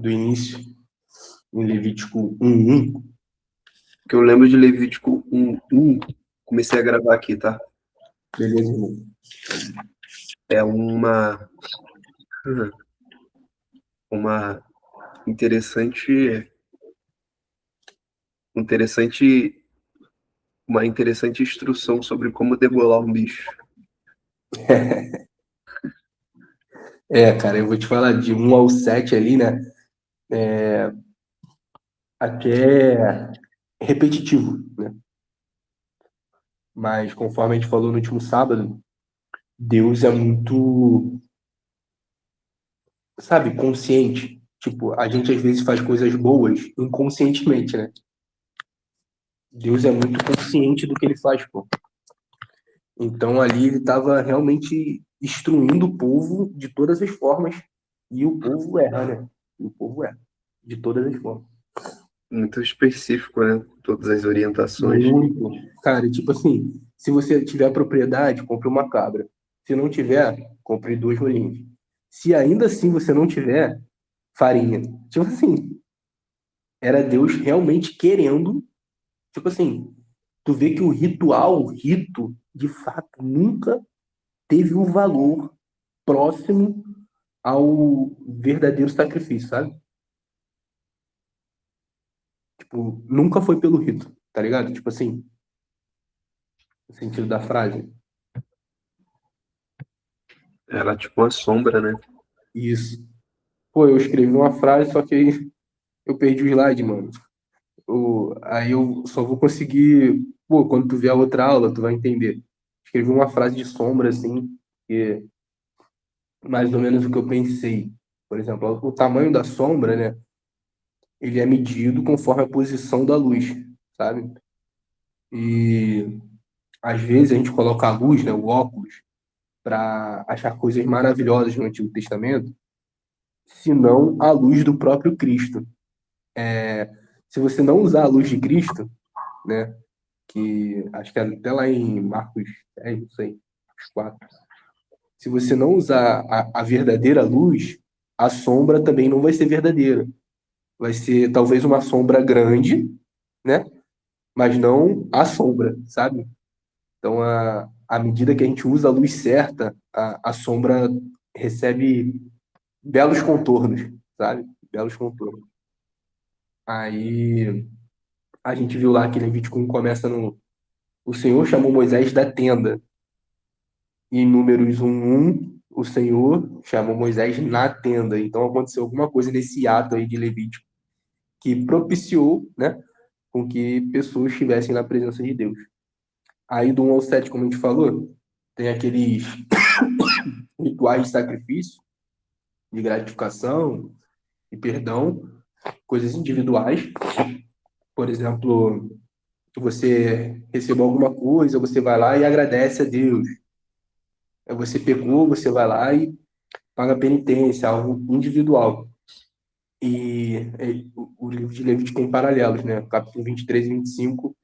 do início, em Levítico 1:1. Que eu lembro de Levítico 1:1. Comecei a gravar aqui, tá? Beleza, irmão? É uma interessante, uma interessante instrução sobre como debolar um bicho. Cara, eu vou te falar de 1 ao 7 ali, né? Até repetitivo, né? Mas conforme a gente falou no último sábado, Deus é muito, sabe, consciente. Tipo, a gente às vezes faz coisas boas inconscientemente, né? Deus é muito consciente do que ele faz, pô. Então ali ele estava realmente instruindo o povo de todas as formas. E o povo erra, né? E o povo erra. De todas as formas. Muito específico, né? Todas as orientações. Muito. Cara, tipo assim, se você tiver propriedade, compre uma cabra. Se não tiver, compre 2 rolinhos. Se ainda assim você não tiver, farinha. Tipo assim, era Deus realmente querendo. Tipo assim, tu vê que o ritual, o rito, de fato, nunca teve um valor próximo ao verdadeiro sacrifício, sabe? Tipo, nunca foi pelo rito, tá ligado? Tipo assim, no sentido da frase. Ela tipo uma sombra, né? Isso. Pô, eu escrevi uma frase, só que aí eu perdi o slide, mano. Aí eu só vou conseguir. Pô, quando tu vier a outra aula, tu vai entender. Escrevi uma frase de sombra, assim, que é mais ou menos o que eu pensei. Por exemplo, o tamanho da sombra, né? Ele é medido conforme a posição da luz, sabe? E às vezes a gente coloca a luz, né, o óculos, para achar coisas maravilhosas no Antigo Testamento, senão a luz do próprio Cristo. Se você não usar a luz de Cristo, né, que acho que é até lá em Marcos 10, não sei, Marcos 4, se você não usar a verdadeira luz, a sombra também não vai ser verdadeira. Vai ser talvez uma sombra grande, né, mas não a sombra, sabe? Então, à medida que a gente usa a luz certa, a sombra recebe belos contornos, sabe? Belos contornos. Aí a gente viu lá que Levítico 1 começa no. O Senhor chamou Moisés da tenda. E em Números 1:1, o Senhor chamou Moisés na tenda. Então aconteceu alguma coisa nesse ato aí de Levítico que propiciou, né, com que pessoas estivessem na presença de Deus. Aí do 1 ao 7, como a gente falou, tem aqueles rituais de sacrifício, de gratificação e perdão, coisas individuais. Por exemplo, você recebeu alguma coisa, você vai lá e agradece a Deus. Aí você pecou, você vai lá e paga a penitência, algo individual. E o livro de Levítico tem paralelos, né? O capítulo 23 e 25,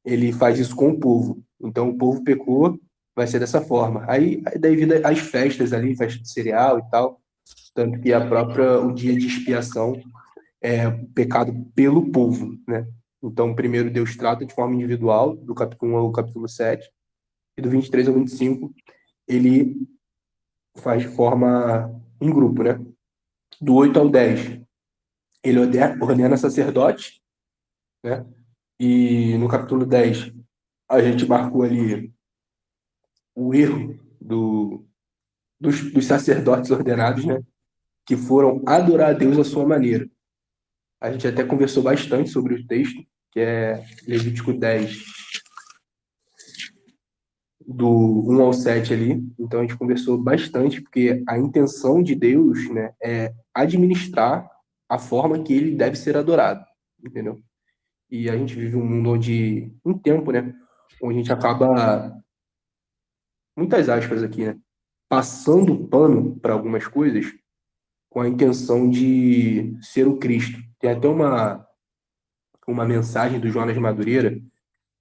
ele faz isso com o povo. Então, o povo pecou, vai ser dessa forma. Aí devido às festas ali, festa de cereal e tal, tanto que o dia de expiação é pecado pelo povo, né? Então, primeiro Deus trata de forma individual, do capítulo 1 ao capítulo 7, e do 23 ao 25, ele faz de forma em grupo, né? Do 8 ao 10, ele ordena sacerdote, né? E no capítulo 10, a gente marcou ali o erro dos sacerdotes ordenados, né? Que foram adorar a Deus à sua maneira. A gente até conversou bastante sobre o texto, que é Levítico 10, do 1 ao 7 ali. Então a gente conversou bastante, porque a intenção de Deus, né, é administrar a forma que ele deve ser adorado, entendeu? E a gente vive um mundo um tempo, né, onde a gente acaba, muitas aspas aqui, né, passando pano para algumas coisas com a intenção de ser o Cristo. Tem até uma mensagem do Jonas Madureira,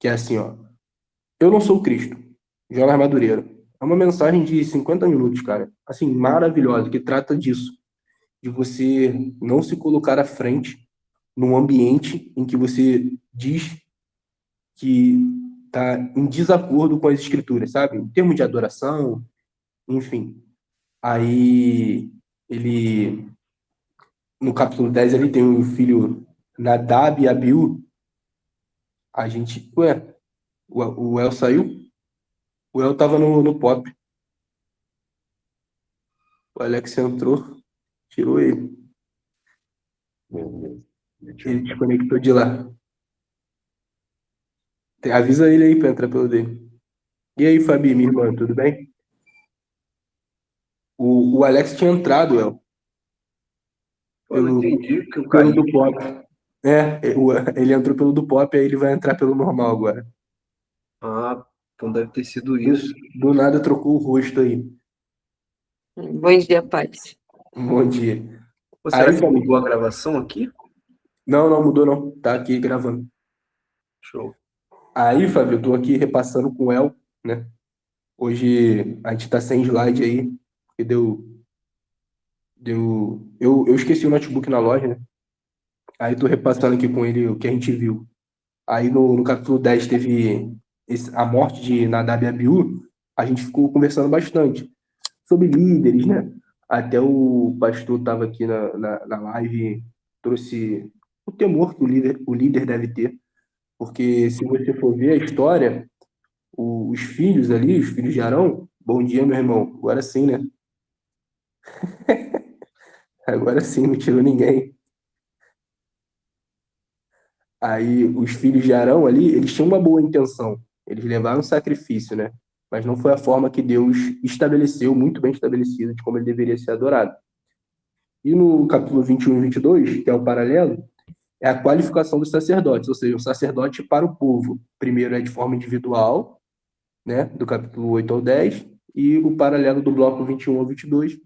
que é assim, ó: eu não sou o Cristo, Jonas Madureira. É uma mensagem de 50 minutos, cara. Assim, maravilhosa, que trata disso. de você não se colocar à frente num ambiente em que você diz que está em desacordo com as escrituras, sabe? Em termos de adoração, enfim. Aí ele, no capítulo 10, ele tem o filho Nadab e Abiú. A gente, ué, o El saiu? O El tava no pop. O Alex entrou, tirou ele. Ele desconectou de lá. Avisa ele aí pra entrar pelo dele. E aí, Fabi, minha irmã, tudo bem? O Alex tinha entrado, El, Eu não pelo, entendi que eu pelo caí. do pop. Ele entrou pelo do pop, aí ele vai entrar pelo normal agora. Ah, então deve ter sido Do, isso. do nada trocou o rosto aí. Bom dia, Paty. Bom dia. Ou será Aí, que Fabi. mudou a gravação aqui? Não, não mudou não. Tá aqui gravando. Show. Aí, Fábio, eu tô aqui repassando com o El, né? Hoje a gente tá sem slide aí, porque eu esqueci o notebook na loja, né? Aí tô repassando aqui com ele o que a gente viu. Aí no capítulo 10 teve a morte de Nadab e Abiú, a gente ficou conversando bastante sobre líderes, né? Até o pastor estava aqui na live, trouxe o temor que o líder deve ter, porque se você for ver a história, os filhos ali, os filhos de Arão, bom dia, meu irmão, agora sim, né? Agora sim, não tirou ninguém. Aí os filhos de Arão ali, eles tinham uma boa intenção, eles levaram sacrifício, né? Mas não foi a forma que Deus estabeleceu, muito bem estabelecida, de como ele deveria ser adorado. E no capítulo 21 e 22, que é o paralelo, é a qualificação dos sacerdotes, ou seja, o sacerdote para o povo. Primeiro é de forma individual, né, do capítulo 8 ao 10, e o paralelo do bloco 21 ao 22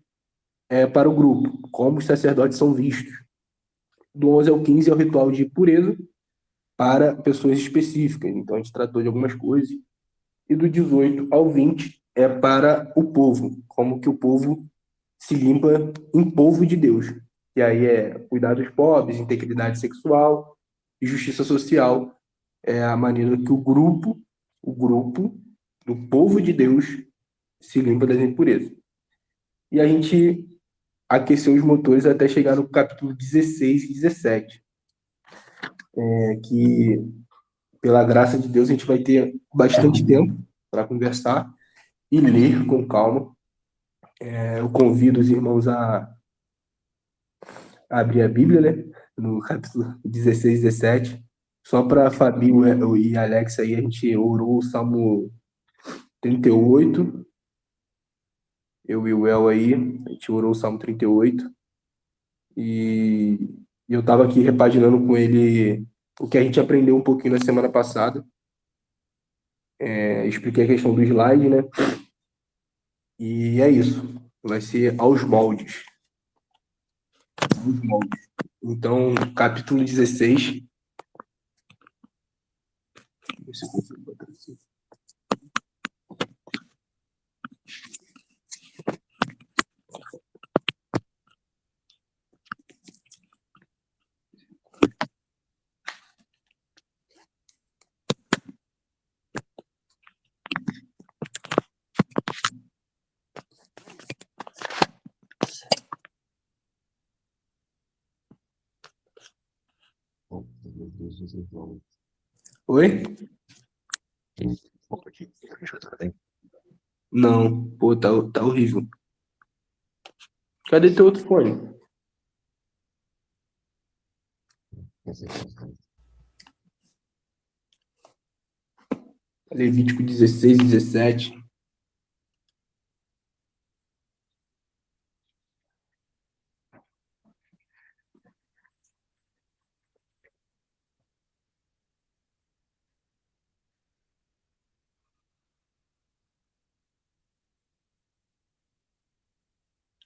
é para o grupo, como os sacerdotes são vistos. Do 11 ao 15 é o ritual de pureza para pessoas específicas, então a gente tratou de algumas coisas. E do 18 ao 20 é para o povo, como que o povo se limpa em povo de Deus. E aí é cuidar dos pobres, integridade sexual e justiça social. É a maneira que o grupo do povo de Deus se limpa das impurezas. E a gente aqueceu os motores até chegar no capítulo 16 e 17, que, pela graça de Deus, a gente vai ter bastante tempo para conversar e ler com calma. Eu convido os irmãos a abrir a Bíblia, né? No capítulo 16 e 17. Só para Fabi e Alex aí, a gente orou o Salmo 38. Eu e o El aí, a gente orou o Salmo 38. E eu estava aqui repaginando com ele o que a gente aprendeu um pouquinho na semana passada. Expliquei a questão do slide, né? E é isso. Vai ser aos moldes. Aos moldes. Então, capítulo 16. Deixa eu ver se eu consigo botar assim. Oi? Não, pô, tá horrível. Cadê teu outro fone? Levítico 16, 17.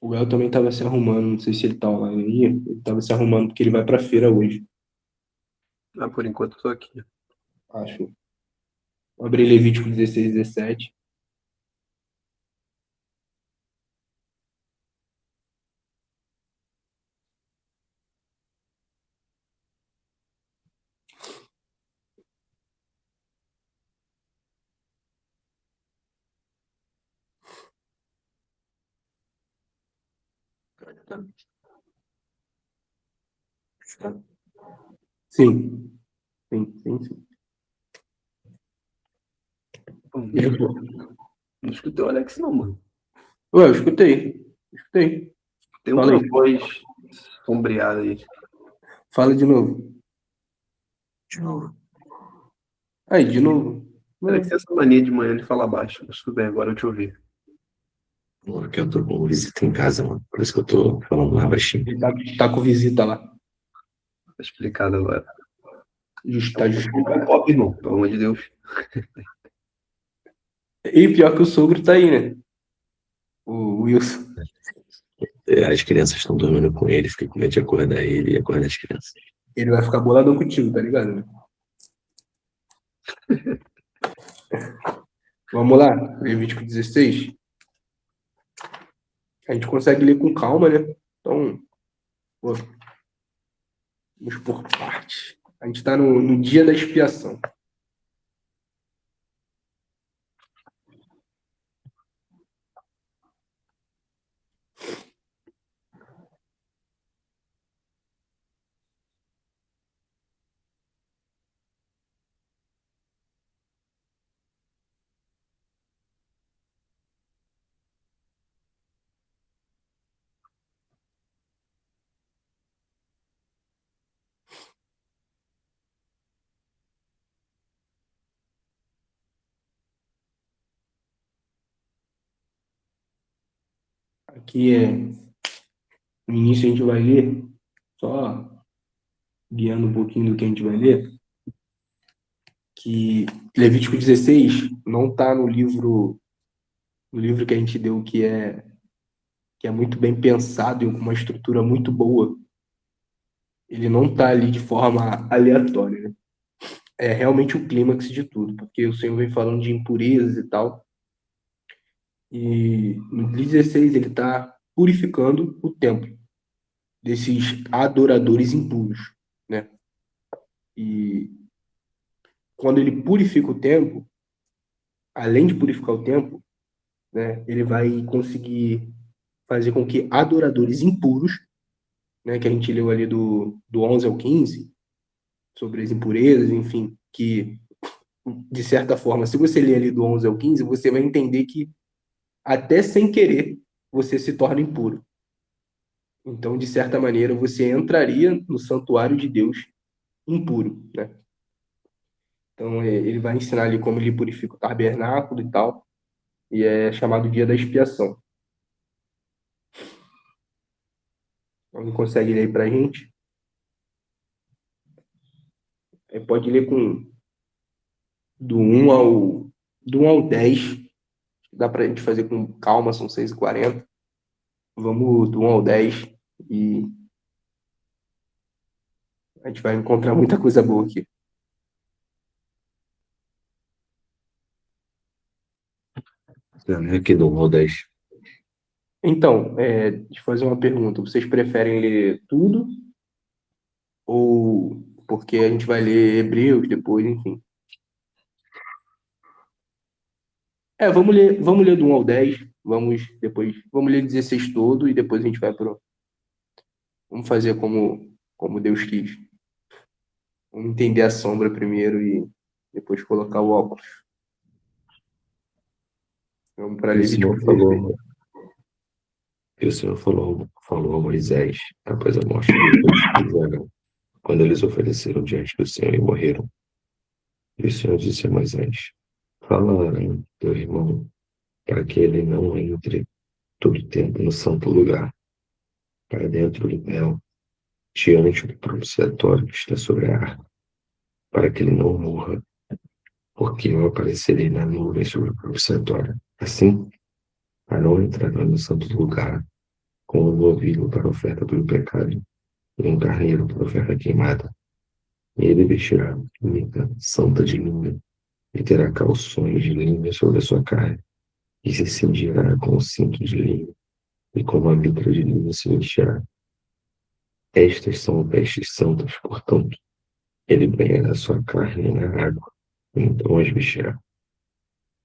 O El também tava se arrumando, não sei se ele tá online aí. Ele tava se arrumando porque ele vai pra feira hoje, Ah, por enquanto eu tô aqui. acho. Vou abrir Levítico 16, 17. Sim. Sim, sim, sim. Pô, E aí, pô? não escutei o Alex, não, mano. Ué, eu escutei. Escutei. Tem Fala uma aí. voz sombreada aí. Fala de novo. Aí, de novo. Alex tem essa mania de manhã de falar baixo. Mas tudo bem, agora eu te ouvi. Porque eu tô com visita em casa, mano. Por isso que eu tô falando lá baixinho. Ele tá com visita lá. Tá explicado agora. Tá Desculpa o justificado. pop, irmão. Pelo amor de Deus. E pior que o sogro tá aí, né? O Wilson. As crianças estão dormindo com ele, fiquei com medo de acordar ele e acordar as crianças. Ele vai ficar boladão contigo, tá ligado? Né? Vamos lá. Levítico 16. A gente consegue ler com calma, né? Então, pô, vamos por partes. A gente tá no dia da expiação. Aqui no início a gente vai ler, só guiando um pouquinho do que a gente vai ler, que Levítico 16 não está no livro que a gente deu, que é muito bem pensado e com uma estrutura muito boa. Ele não está ali de forma aleatória, né? É realmente o clímax de tudo, porque o Senhor vem falando de impurezas e tal, e no 16 ele está purificando o templo desses adoradores impuros, né? E quando ele purifica o templo, além de purificar o templo, né, ele vai conseguir fazer com que adoradores impuros, né, que a gente leu ali do 11 ao 15, sobre as impurezas, enfim, que, de certa forma, se você ler ali do 11 ao 15, você vai entender que, até sem querer, você se torna impuro. Então, de certa maneira, você entraria no santuário de Deus impuro, né? Então, ele vai ensinar ali como ele purifica o tabernáculo e tal, e é chamado Dia da Expiação. Alguém consegue ler aí pra gente? Pode ler do 1 ao, do 1 ao 10. Dá pra gente fazer com calma, são 6h40. Vamos do 1 ao 10 e a gente vai encontrar muita coisa boa aqui. Aqui do 1 ao 10. Então, deixa eu fazer uma pergunta. Vocês preferem ler tudo? Ou porque a gente vai ler Hebreus depois, enfim. Vamos ler do 1 ao 10. Vamos ler 16 todo e depois a gente vai pro. Vamos fazer como Deus quis. Vamos entender a sombra primeiro e depois colocar o óculos. Vamos para E o Levítico Senhor 16. falou, e o Senhor falou a Moisés após a morte de Israel, quando eles ofereceram diante do Senhor e morreram. E o Senhor disse a Moisés: fala a teu irmão para que ele não entre todo o tempo no santo lugar, para dentro do véu, diante do propiciatório que está sobre a arca, para que ele não morra, porque eu aparecerei na nuvem sobre o propiciatório. Assim, Arão entrará no santo lugar com um novilho para oferta pelo pecado e um carneiro para oferta queimada. E ele vestirá túnica santa de linho e terá calções de linho sobre a sua carne e se cingirá com o cinto de linho e com uma mitra de linho se vestirá. Estas são vestes santas, portanto, ele banhará sua carne na água, e então as vestirá.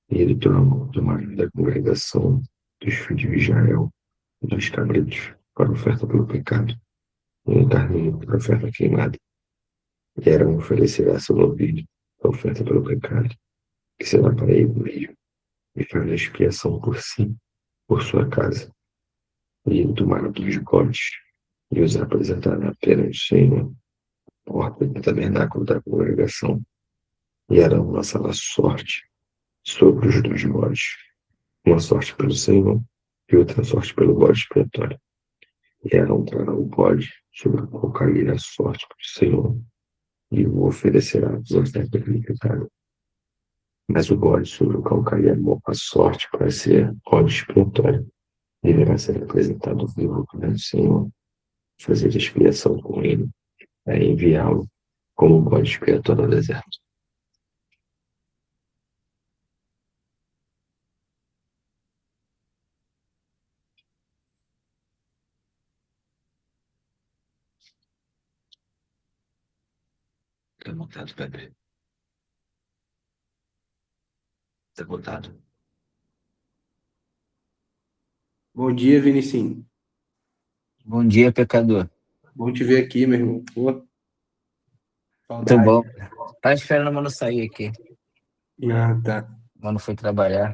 E ele tomará da congregação dos filhos de Israel, dos cabritos, para oferta pelo pecado, e um carneiro para oferta queimada. E Arão oferecerá seu novilho para oferta pelo pecado, que será para ele mesmo, e fará expiação por si, por sua casa. E ele tomará dos bodes, e os apresentará perante o Senhor, porta do tabernáculo da congregação, e Arão lançará sorte sobre os dois bodes, uma sorte pelo Senhor e outra sorte pelo bode expiatório. E Arão trará o bode sobre o qual cair a sorte para o Senhor, e o oferecerá às ofertas pelo pecado. Mas o bode sobre o qual cair a sorte para ser bode expiatório deverá ser apresentado vivo perante o Senhor, fazer expiação com ele, é enviá-lo como bode expiatório ao deserto. Tá montado, Pepe. Tá montado. Bom dia, Vinicinho. Bom dia, pecador. Bom te ver aqui, meu irmão. Pô, Muito saudade. bom. Tá esperando o mano sair aqui. Ah, tá. O mano foi trabalhar.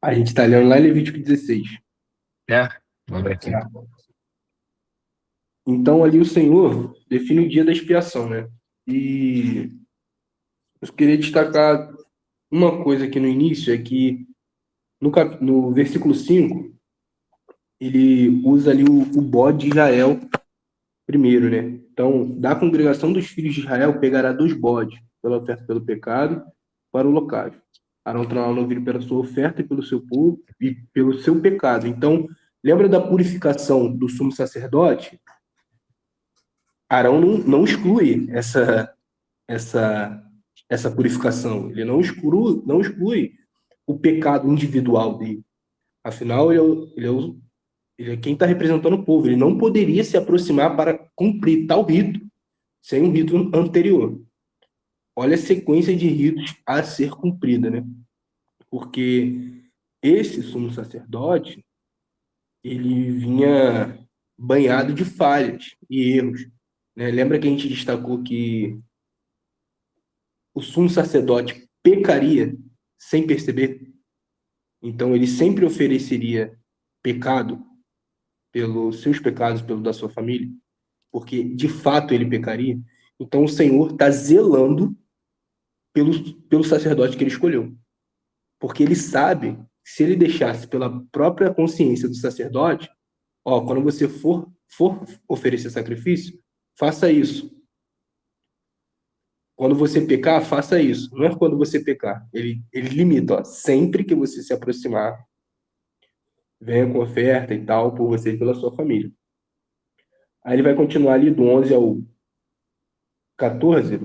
A gente tá lendo lá em Levítico 16. Já? Vamos ver aqui. Então, ali o Senhor define o dia da expiação, né? E eu queria destacar uma coisa aqui no início, é que no versículo 5, ele usa ali o bode de Israel primeiro, né? Então, da congregação dos filhos de Israel pegará 2 bodes, pela oferta pelo pecado, para o holocausto. Arão trará o novilho pela sua oferta e pelo seu povo e pelo seu pecado. Então, lembra da purificação do sumo sacerdote? Arão não exclui essa purificação. Ele não exclui o pecado individual dele. Afinal, ele é quem está representando o povo. Ele não poderia se aproximar para cumprir tal rito sem um rito anterior. Olha a sequência de ritos a ser cumprida, né? Porque esse sumo sacerdote, ele vinha banhado de falhas e erros, né? Lembra que a gente destacou que o sumo sacerdote pecaria sem perceber? Então, ele sempre ofereceria pecado pelos seus pecados, pelo da sua família, porque de fato ele pecaria. Então, o Senhor está zelando pelo sacerdote que ele escolheu, porque ele sabe que se ele deixasse pela própria consciência do sacerdote, ó, quando você for oferecer sacrifício, faça isso. Quando você pecar, faça isso. Não é quando você pecar. Ele limita, ó, sempre que você se aproximar, venha com oferta e tal, por você e pela sua família. Aí ele vai continuar ali do 11 ao 14.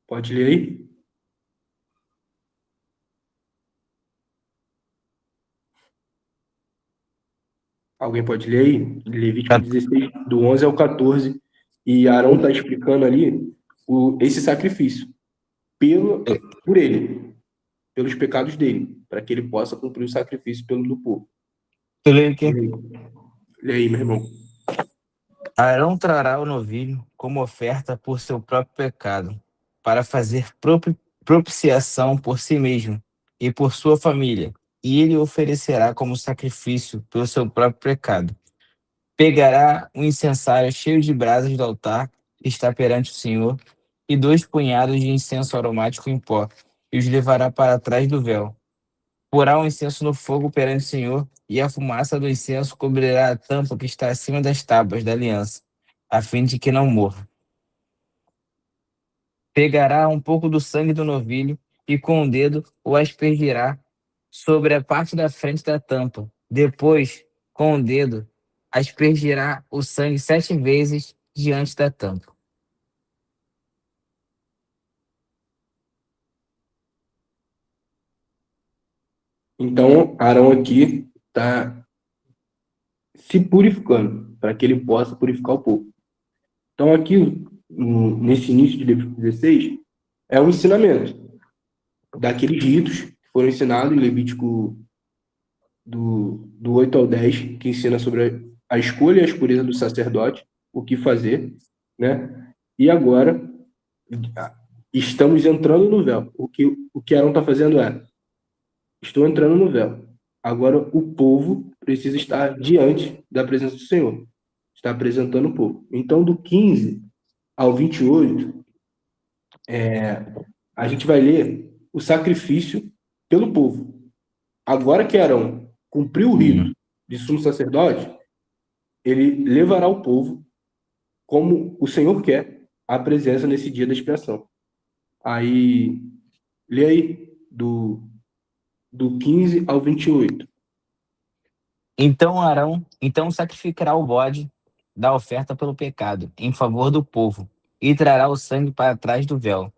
Pode ler aí? Alguém pode ler aí? Levítico 16, do 11 ao 14. E Arão está explicando ali esse sacrifício por ele, pelos pecados dele, para que ele possa cumprir o sacrifício pelo do povo. Eu leio aqui. Lê aí, meu irmão. Arão trará o novilho como oferta por seu próprio pecado, para fazer propiciação por si mesmo e por sua família, e ele oferecerá como sacrifício pelo seu próprio pecado. Pegará um incensário cheio de brasas do altar que está perante o Senhor, e 2 punhados de incenso aromático em pó, e os levará para trás do véu. Porá o incenso no fogo perante o Senhor, e a fumaça do incenso cobrirá a tampa que está acima das tábuas da aliança, a fim de que não morra. Pegará um pouco do sangue do novilho, e com o dedo o aspergirá sobre a parte da frente da tampa. Depois, com o dedo, aspergirá o sangue 7 vezes diante da tampa. Então, Arão aqui está se purificando, para que ele possa purificar o povo. Então, aqui, nesse início de Levítico 16, é um ensinamento daqueles ritos que foram ensinados em Levítico do 8 ao 10, que ensina sobre a escolha e a pureza do sacerdote, o que fazer, né? E agora estamos entrando no véu. O que Arão está fazendo é: estou entrando no véu. Agora o povo precisa estar diante da presença do Senhor. Está apresentando o povo. Então, do 15 ao 28, a gente vai ler o sacrifício pelo povo. Agora que Arão cumpriu o rito de sumo sacerdote, ele levará o povo, como o Senhor quer, à presença nesse dia da expiação. Aí, lê aí, do 15 ao 28. Então Arão sacrificará o bode da oferta pelo pecado, em favor do povo, e trará o sangue para trás do véu.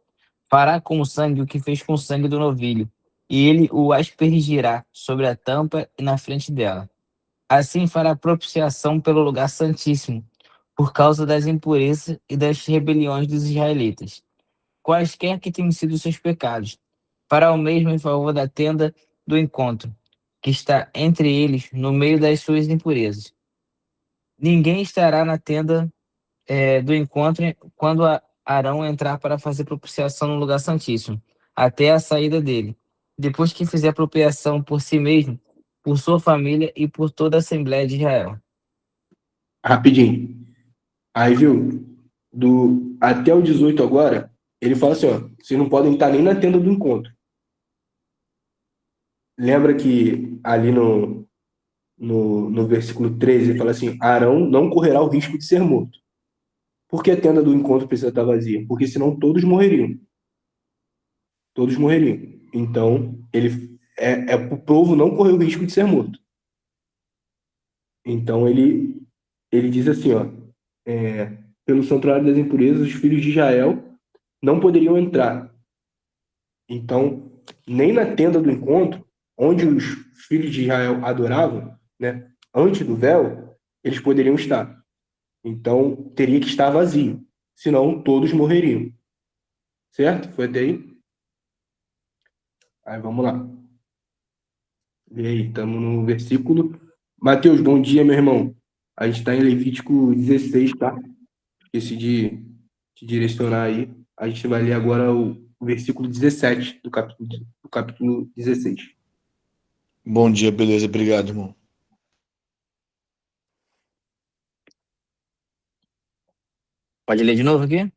Fará com o sangue o que fez com o sangue do novilho, e ele o aspergirá sobre a tampa e na frente dela. Assim fará propiciação pelo lugar santíssimo, por causa das impurezas e das rebeliões dos israelitas, quaisquer que tenham sido seus pecados. Fará o mesmo em favor da tenda do encontro, que está entre eles, no meio das suas impurezas. Ninguém estará na tenda do encontro quando Arão entrar para fazer propiciação no lugar santíssimo, até a saída dele. Depois que fizer propiciação por si mesmo, por sua família e por toda a Assembleia de Israel. Rapidinho. Aí, viu? Até o 18 agora, ele fala assim, ó, vocês não podem estar nem na tenda do encontro. Lembra que ali no versículo 13, ele fala assim, Arão não correrá o risco de ser morto. Por que a tenda do encontro precisa estar vazia? Porque senão todos morreriam. Todos morreriam. Então, ele para o povo não correr o risco de ser morto. Então, ele diz assim, ó, pelo santuário das impurezas, os filhos de Israel não poderiam entrar. Então, nem na tenda do encontro, onde os filhos de Israel adoravam, né, antes do véu, eles poderiam estar. Então, teria que estar vazio, senão todos morreriam. Certo? Foi até aí? Aí, vamos lá. E aí, estamos no versículo. Mateus, bom dia, meu irmão. A gente está em Levítico 16, tá? Esqueci de te direcionar aí. A gente vai ler agora o versículo 17 do capítulo 16. Bom dia, beleza. Obrigado, irmão. Pode ler de novo aqui?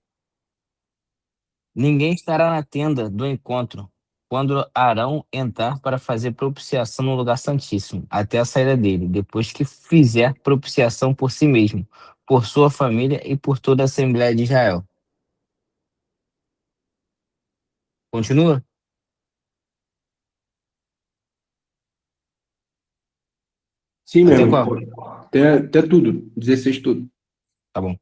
Ninguém estará na tenda do encontro quando Arão entrar para fazer propiciação no lugar santíssimo, até a saída dele, depois que fizer propiciação por si mesmo, por sua família e por toda a Assembleia de Israel. Continua? Sim, meu Até irmão. qual? Até tudo. 16 tudo. Tá bom.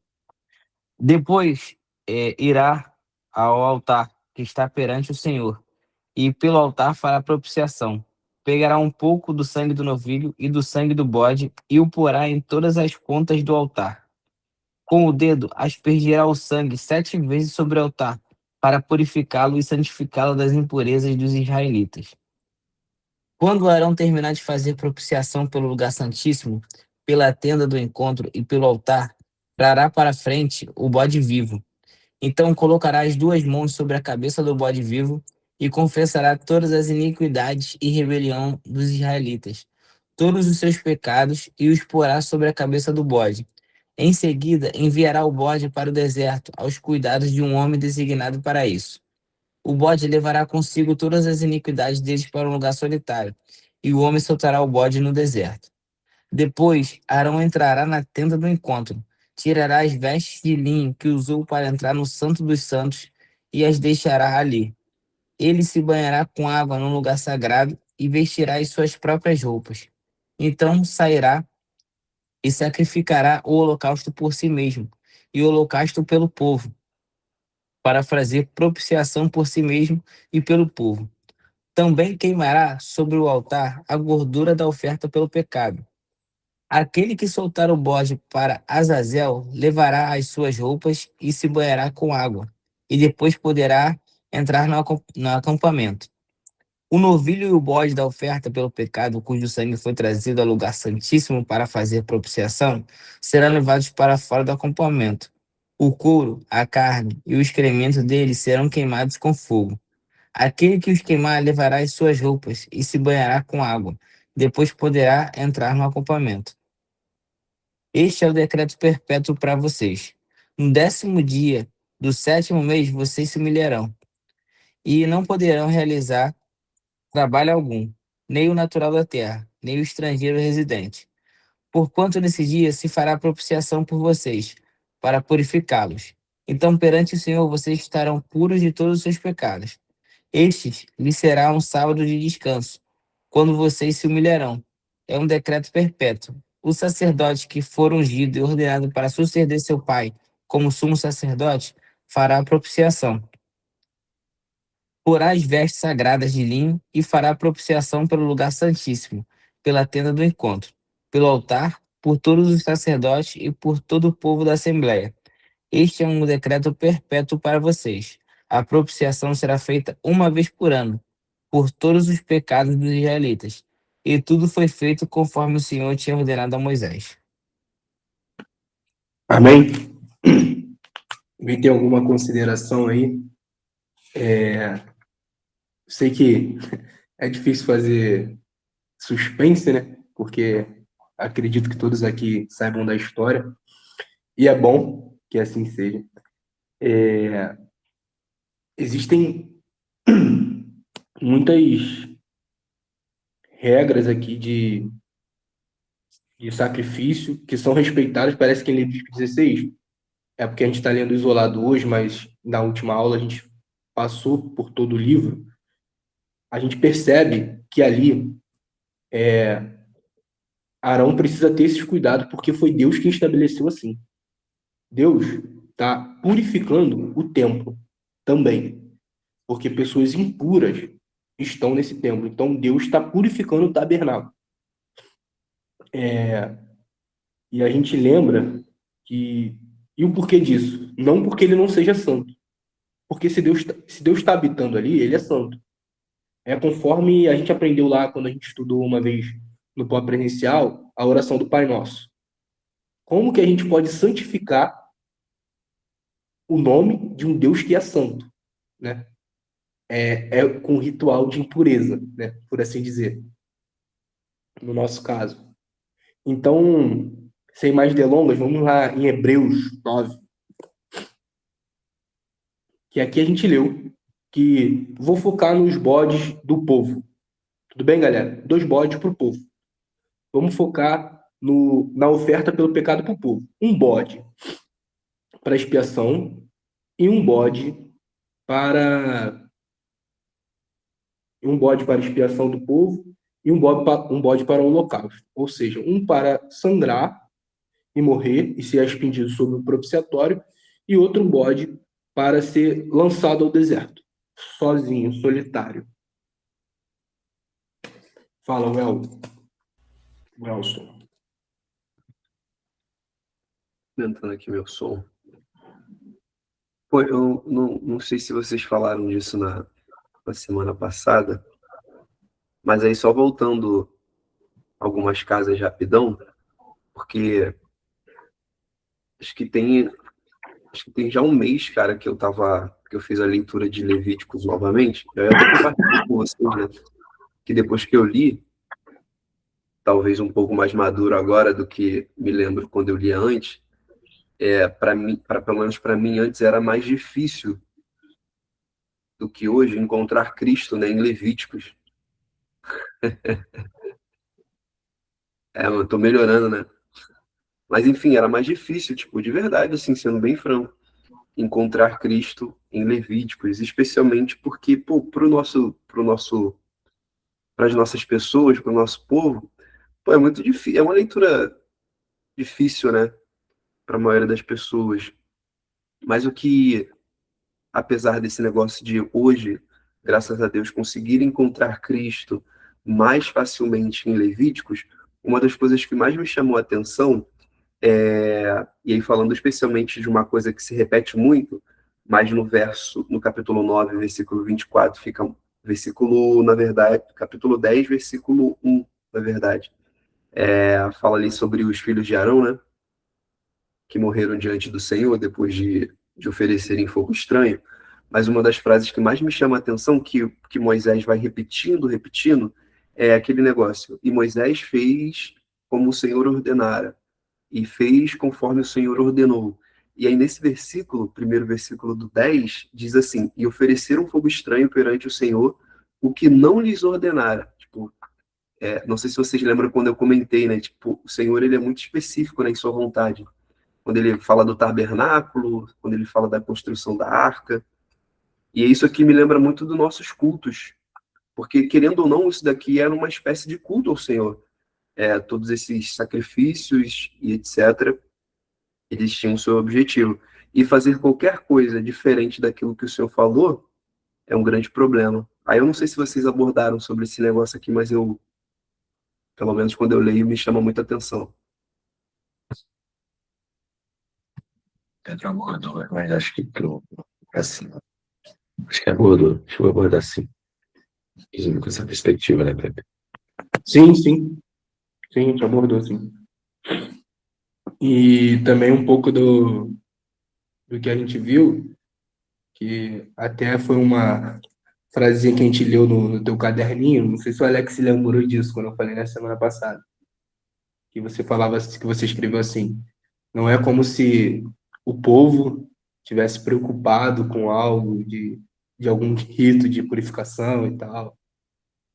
Depois irá ao altar que está perante o Senhor, e pelo altar fará propiciação. Pegará um pouco do sangue do novilho e do sangue do bode e o porá em todas as pontas do altar. Com o dedo aspergirá o sangue 7 vezes sobre o altar, para purificá-lo e santificá-lo das impurezas dos israelitas. Quando Arão terminar de fazer propiciação pelo lugar santíssimo, pela tenda do encontro e pelo altar, trará para frente o bode vivo. Então colocará as 2 mãos sobre a cabeça do bode vivo e confessará todas as iniquidades e rebelião dos israelitas, todos os seus pecados, e os porá sobre a cabeça do bode. Em seguida, enviará o bode para o deserto, aos cuidados de um homem designado para isso. O bode levará consigo todas as iniquidades deles para um lugar solitário, e o homem soltará o bode no deserto. Depois, Arão entrará na tenda do encontro, tirará as vestes de linho que usou para entrar no Santo dos Santos e as deixará ali. Ele se banhará com água no lugar sagrado e vestirá as suas próprias roupas. Então sairá e sacrificará o holocausto por si mesmo e o holocausto pelo povo, para fazer propiciação por si mesmo e pelo povo. Também queimará sobre o altar a gordura da oferta pelo pecado. Aquele que soltar o bode para Azazel levará as suas roupas e se banhará com água, e depois poderá entrar no acampamento. O novilho e o bode da oferta pelo pecado, cujo sangue foi trazido ao lugar santíssimo para fazer propiciação, serão levados para fora do acampamento. O couro, a carne e o excremento deles serão queimados com fogo. Aquele que os queimar levará as suas roupas e se banhará com água. Depois poderá entrar no acampamento. Este é o decreto perpétuo para vocês. No 10º dia do 7º mês, vocês se humilharão e não poderão realizar trabalho algum, nem o natural da terra, nem o estrangeiro residente. Porquanto nesse dia se fará propiciação por vocês, para purificá-los. Então, perante o Senhor, vocês estarão puros de todos os seus pecados. Estes lhes será um sábado de descanso, quando vocês se humilharão. É um decreto perpétuo. O sacerdote que for ungido e ordenado para suceder seu pai como sumo sacerdote, fará a propiciação. Porá as vestes sagradas de linho e fará a propiciação pelo lugar santíssimo, pela tenda do encontro, pelo altar, por todos os sacerdotes e por todo o povo da Assembleia. Este é um decreto perpétuo para vocês. A propiciação será feita uma vez por ano, por todos os pecados dos israelitas. E tudo foi feito conforme o Senhor tinha ordenado a Moisés. Amém? Alguém tem alguma consideração aí? Sei que é difícil fazer suspense, né? Porque acredito que todos aqui saibam da história. E é bom que assim seja. Existem muitas regras aqui de sacrifício que são respeitadas. Parece que em Levítico 16, é porque a gente está lendo isolado hoje, mas na última aula a gente passou por todo o livro. A gente percebe que ali Arão precisa ter esses cuidados, porque foi Deus quem estabeleceu assim. Deus está purificando o templo também, porque pessoas impuras estão nesse templo. Então, Deus está purificando o tabernáculo. E a gente lembra que... E o porquê disso? Não porque ele não seja santo. Porque se Deus está habitando ali, ele é santo. É conforme a gente aprendeu lá, quando a gente estudou uma vez no pó presencial, a oração do Pai Nosso. Como que a gente pode santificar o nome de um Deus que é santo, né? É com ritual de impureza, né? Por assim dizer, no nosso caso. Então, sem mais delongas, vamos lá em Hebreus 9, que aqui a gente leu que vou focar nos bodes do povo. Tudo bem, galera? 2 bodes para o povo. Vamos focar na oferta pelo pecado para o povo. 1 bode para expiação e 1 bode para expiação do povo e um bode para o holocausto. Ou seja, um para sangrar e morrer e ser expendido sobre o propiciatório, e outro bode para ser lançado ao deserto, sozinho, solitário. Fala, Welson. Aumentando aqui meu som. Pô, eu não sei se vocês falaram disso na semana passada, mas aí só voltando algumas casas rapidão, porque acho que tem já um mês, cara, que eu fiz a leitura de Levíticos novamente. Eu até compartilhei com vocês, né? Que depois que eu li, talvez um pouco mais maduro agora do que me lembro quando eu lia antes, pelo menos para mim antes era mais difícil do que hoje encontrar Cristo, né, em Levíticos. Eu tô melhorando, né? Mas enfim, era mais difícil, tipo, de verdade, assim, sendo bem franco, encontrar Cristo em Levíticos, especialmente porque, pô, para as nossas pessoas, para o nosso povo, pô, é muito difícil, é uma leitura difícil, né, para a maioria das pessoas. Mas o que, apesar desse negócio de hoje, graças a Deus, conseguir encontrar Cristo mais facilmente em Levíticos, uma das coisas que mais me chamou a atenção e aí falando especialmente de uma coisa que se repete muito, mas no capítulo 9, versículo 24, fica versículo, na verdade, capítulo 10, versículo 1, na verdade. Fala ali sobre os filhos de Arão, né? Que morreram diante do Senhor depois de oferecerem fogo estranho. Mas uma das frases que mais me chama a atenção, que Moisés vai repetindo, é aquele negócio. E Moisés fez como o Senhor ordenara, e fez conforme o Senhor ordenou. E aí, nesse versículo, primeiro versículo do 10, diz assim: e ofereceram fogo estranho perante o Senhor, o que não lhes ordenara. Tipo, não sei se vocês lembram quando eu comentei, né? Tipo, o Senhor, ele é muito específico, né, em sua vontade. Quando ele fala do tabernáculo, quando ele fala da construção da arca. E isso aqui me lembra muito dos nossos cultos, porque, querendo ou não, isso daqui era uma espécie de culto ao Senhor. Todos esses sacrifícios e etc., eles tinham o seu objetivo. E fazer qualquer coisa diferente daquilo que o Senhor falou é um grande problema. Aí eu não sei se vocês abordaram sobre esse negócio aqui, mas pelo menos quando eu leio, me chama muita atenção. Pedro abordou, mas acho que assim, acho que abordou, chegou a abordar sim. Isso com essa perspectiva, né, Pepe? Sim, sim. Sim, a gente abordou, sim. E também um pouco do que a gente viu, que até foi uma frasinha que a gente leu no teu caderninho, não sei se o Alex se lembrou disso quando eu falei na semana passada, que você falava, que você escreveu assim: não é como se o povo tivesse preocupado com algo de algum rito de purificação e tal,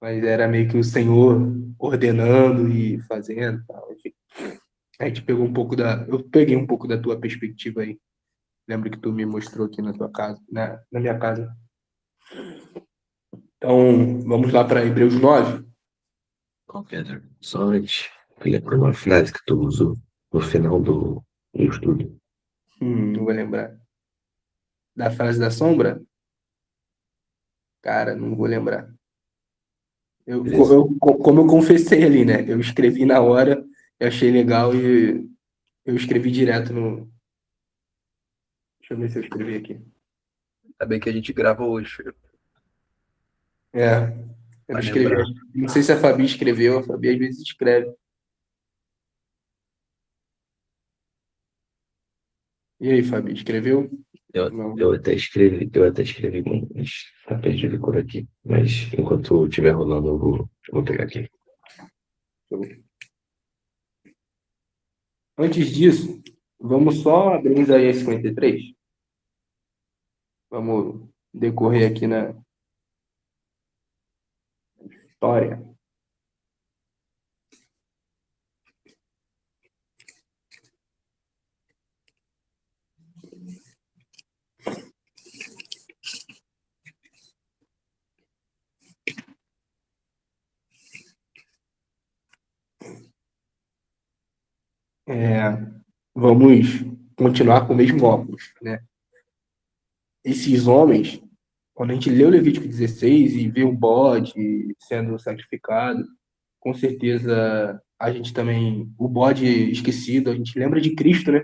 mas era meio que o Senhor ordenando e fazendo e tal. Enfim, a gente pegou um pouco eu peguei um pouco da tua perspectiva aí. Lembro que tu me mostrou aqui na tua casa, na minha casa. Então, vamos lá para Hebreus 9. Ô, Pedro, só antes, eu lembro uma frase que tu usou no final do estudo. Não vou lembrar. Da frase da sombra? Cara, não vou lembrar. Beleza? Como eu confessei ali, né? Eu escrevi na hora, eu achei legal e eu escrevi direto no. Deixa eu ver se eu escrevi aqui. Ainda bem que a gente grava hoje, filho, Eu pra escrevi. lembrar. Não sei se a Fabi escreveu, a Fabi às vezes escreve. E aí, Fabi, escreveu? Não. Eu até escrevi, mas tá perdido por aqui. Mas enquanto estiver rolando, eu vou pegar aqui. Antes disso, vamos só abrir Isaías 53. Vamos decorrer aqui na história. Vamos continuar com o mesmo óculos, né? Esses homens, quando a gente lê o Levítico 16 e vê um bode sendo sacrificado, com certeza a gente também, o bode esquecido, a gente lembra de Cristo, né?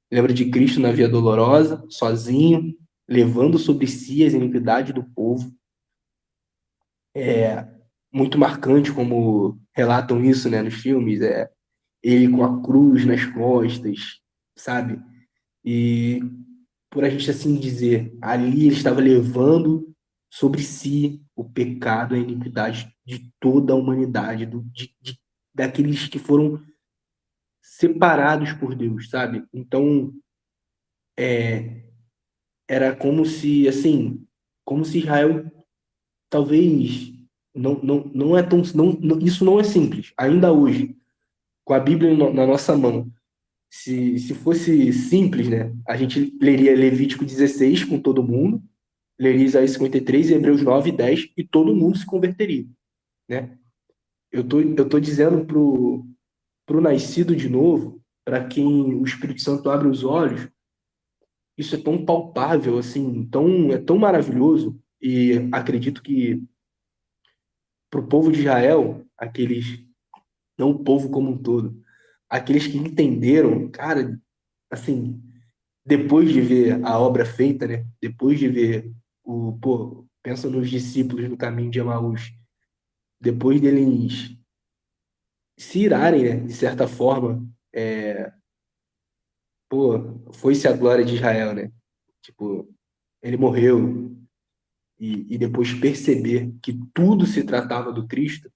Lembra de Cristo na Via Dolorosa, sozinho, levando sobre si as iniquidades do povo. Muito marcante como relatam isso, né, nos filmes, ele com a cruz nas costas, sabe? E por a gente assim dizer, ali ele estava levando sobre si o pecado, a iniquidade de toda a humanidade, daqueles que foram separados por Deus, sabe? Então, era como se, assim, como se Israel talvez não é tão, isso não é simples, ainda hoje, com a Bíblia na nossa mão. Se fosse simples, né, a gente leria Levítico 16 com todo mundo, leria Isaías 53 e Hebreus 9 e 10 e todo mundo se converteria, né? Eu tô dizendo pro nascido de novo, para quem o Espírito Santo abre os olhos, isso é tão palpável, assim, é tão maravilhoso, e acredito que para o povo de Israel, não o povo como um todo, aqueles que entenderam, cara, assim, depois de ver a obra feita, né? Depois de ver Pensa nos discípulos no caminho de Emaús. Depois deles se irarem, né, de certa forma, foi-se a glória de Israel, né? Tipo, ele morreu, e depois perceber que tudo se tratava do Cristo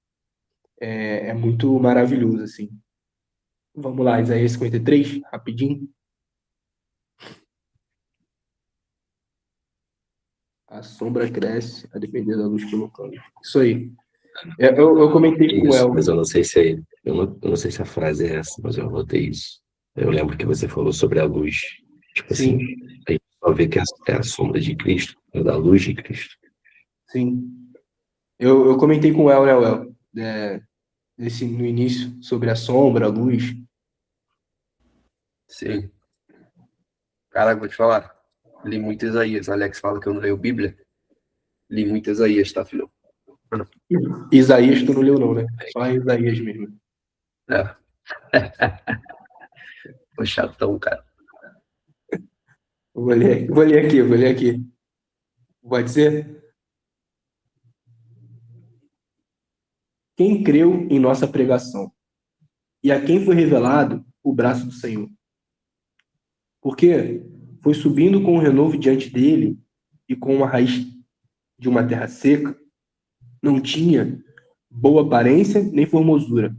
é muito maravilhoso, assim. Vamos lá, Isaías 53, rapidinho. A sombra cresce a depender da luz que colocamos. Isso aí. Eu comentei com o Isso, El. mas eu não sei eu não sei se a frase é essa, mas eu anotei isso. Eu lembro que você falou sobre a luz. Tipo assim, Sim, a gente só vê que é a sombra de Cristo, é da luz de Cristo. sim. Eu comentei com o El, né, El? No início, sobre a sombra, a luz. Sim. Caraca, vou te falar. Li muito Isaías. Alex fala que eu não leio Bíblia. Li muito Isaías, tá, filhão? Isaías tu não leu não, né? Só Isaías mesmo. É. Tô chatão, cara. Vou ler aqui. Pode ser? Quem creu em nossa pregação? E a quem foi revelado o braço do Senhor? Porque foi subindo com o renovo diante dele e com uma raiz de uma terra seca, não tinha boa aparência nem formosura.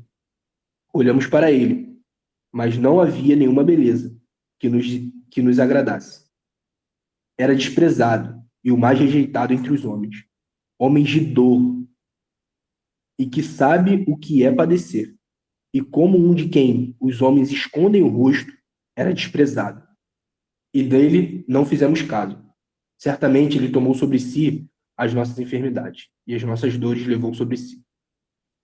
Olhamos para ele, mas não havia nenhuma beleza que que nos agradasse. Era desprezado e o mais rejeitado entre os homens de dor, e que sabe o que é padecer. E como um de quem os homens escondem o rosto, era desprezado. E dele não fizemos caso. Certamente ele tomou sobre si as nossas enfermidades, e as nossas dores levou sobre si.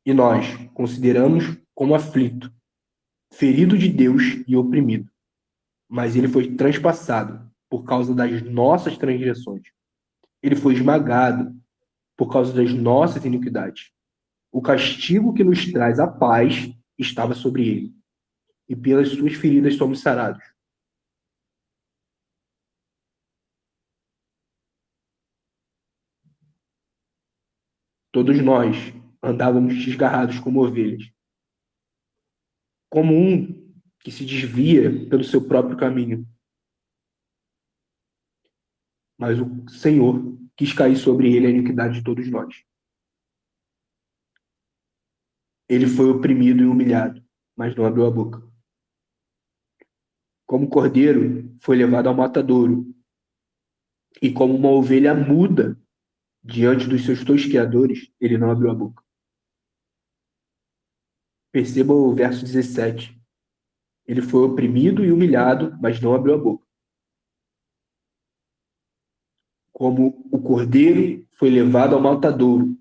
E nós consideramos como aflito, ferido de Deus e oprimido. Mas ele foi transpassado por causa das nossas transgressões. Ele foi esmagado por causa das nossas iniquidades. O castigo que nos traz a paz estava sobre ele, e pelas suas feridas somos sarados. Todos nós andávamos desgarrados como ovelhas, como um que se desvia pelo seu próprio caminho. Mas o Senhor quis cair sobre ele a iniquidade de todos nós. Ele foi oprimido e humilhado, mas não abriu a boca. Como cordeiro, foi levado ao matadouro, e como uma ovelha muda diante dos seus tosqueadores, ele não abriu a boca. Perceba o verso 17. Ele foi oprimido e humilhado, mas não abriu a boca. Como o cordeiro foi levado ao matadouro,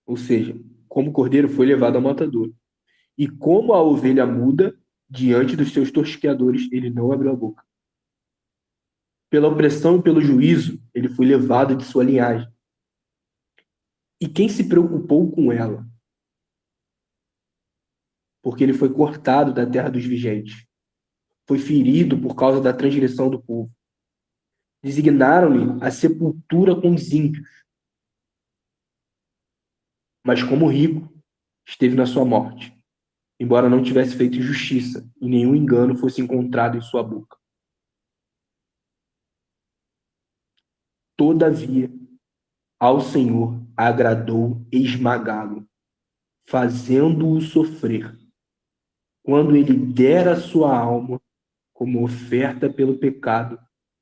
ou seja, como o cordeiro foi levado ao matadouro, e como a ovelha muda diante dos seus tosqueadores, ele não abriu a boca. Pela opressão e pelo juízo, ele foi levado de sua linhagem. E quem se preocupou com ela? Porque ele foi cortado da terra dos vigentes. Foi ferido por causa da transgressão do povo. Designaram-lhe a sepultura com os ímpios. Mas como rico, esteve na sua morte, embora não tivesse feito justiça e nenhum engano fosse encontrado em sua boca. Todavia, ao Senhor agradou esmagá-lo, fazendo-o sofrer. Quando ele der a sua alma como oferta pelo pecado,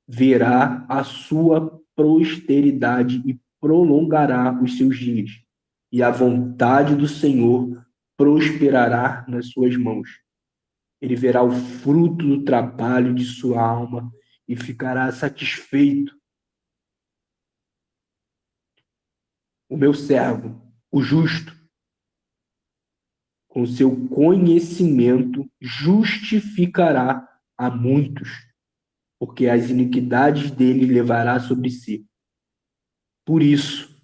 verá a sua posteridade e prolongará os seus dias. E a vontade do Senhor prosperará nas suas mãos. Ele verá o fruto do trabalho de sua alma e ficará satisfeito. O meu servo, o justo, com seu conhecimento, justificará a muitos, porque as iniquidades dele levará sobre si. Por isso,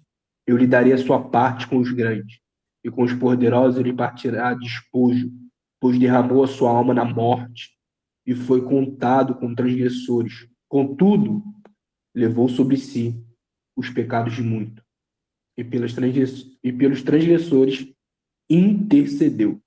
eu lhe darei a sua parte com os grandes, e com os poderosos ele partirá despojo, pois derramou a sua alma na morte, e foi contado com transgressores. Contudo, levou sobre si os pecados de muito, e pelos transgressores intercedeu.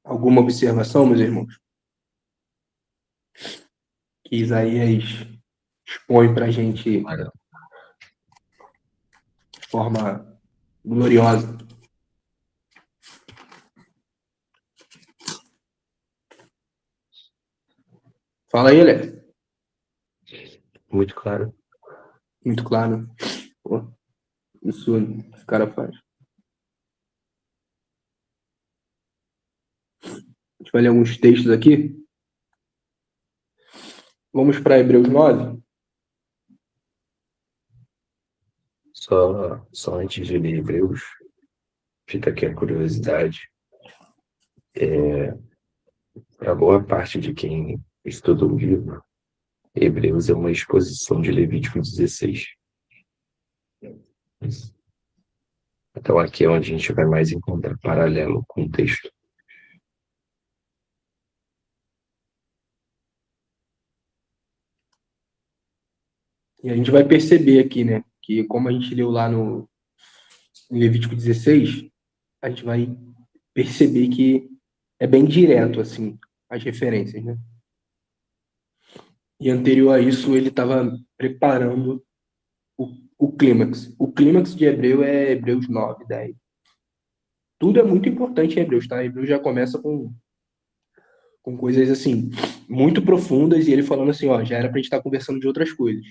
Alguma observação, meus irmãos? Que Isaías expõe para a gente Olha, de forma gloriosa. Fala aí, Alex. muito claro. Muito claro. Pô, isso esse cara faz. A gente vai ler alguns textos aqui. Vamos para Hebreus 9. Só antes de ler Hebreus, fica aqui a curiosidade. Para boa parte de quem estuda o livro, Hebreus é uma exposição de Levítico 16. Então aqui é onde a gente vai mais encontrar paralelo com o texto. E a gente vai perceber aqui, né? Que como a gente leu lá no em Levítico 16, a gente vai perceber que é bem direto, assim, as referências, né? E anterior a isso, ele estava preparando o clímax. O clímax de Hebreu é Hebreus 9, 10. Tudo é muito importante em Hebreus, tá? Hebreus já começa com coisas, assim, muito profundas, e ele falando assim, ó, já era pra gente estar conversando de outras coisas.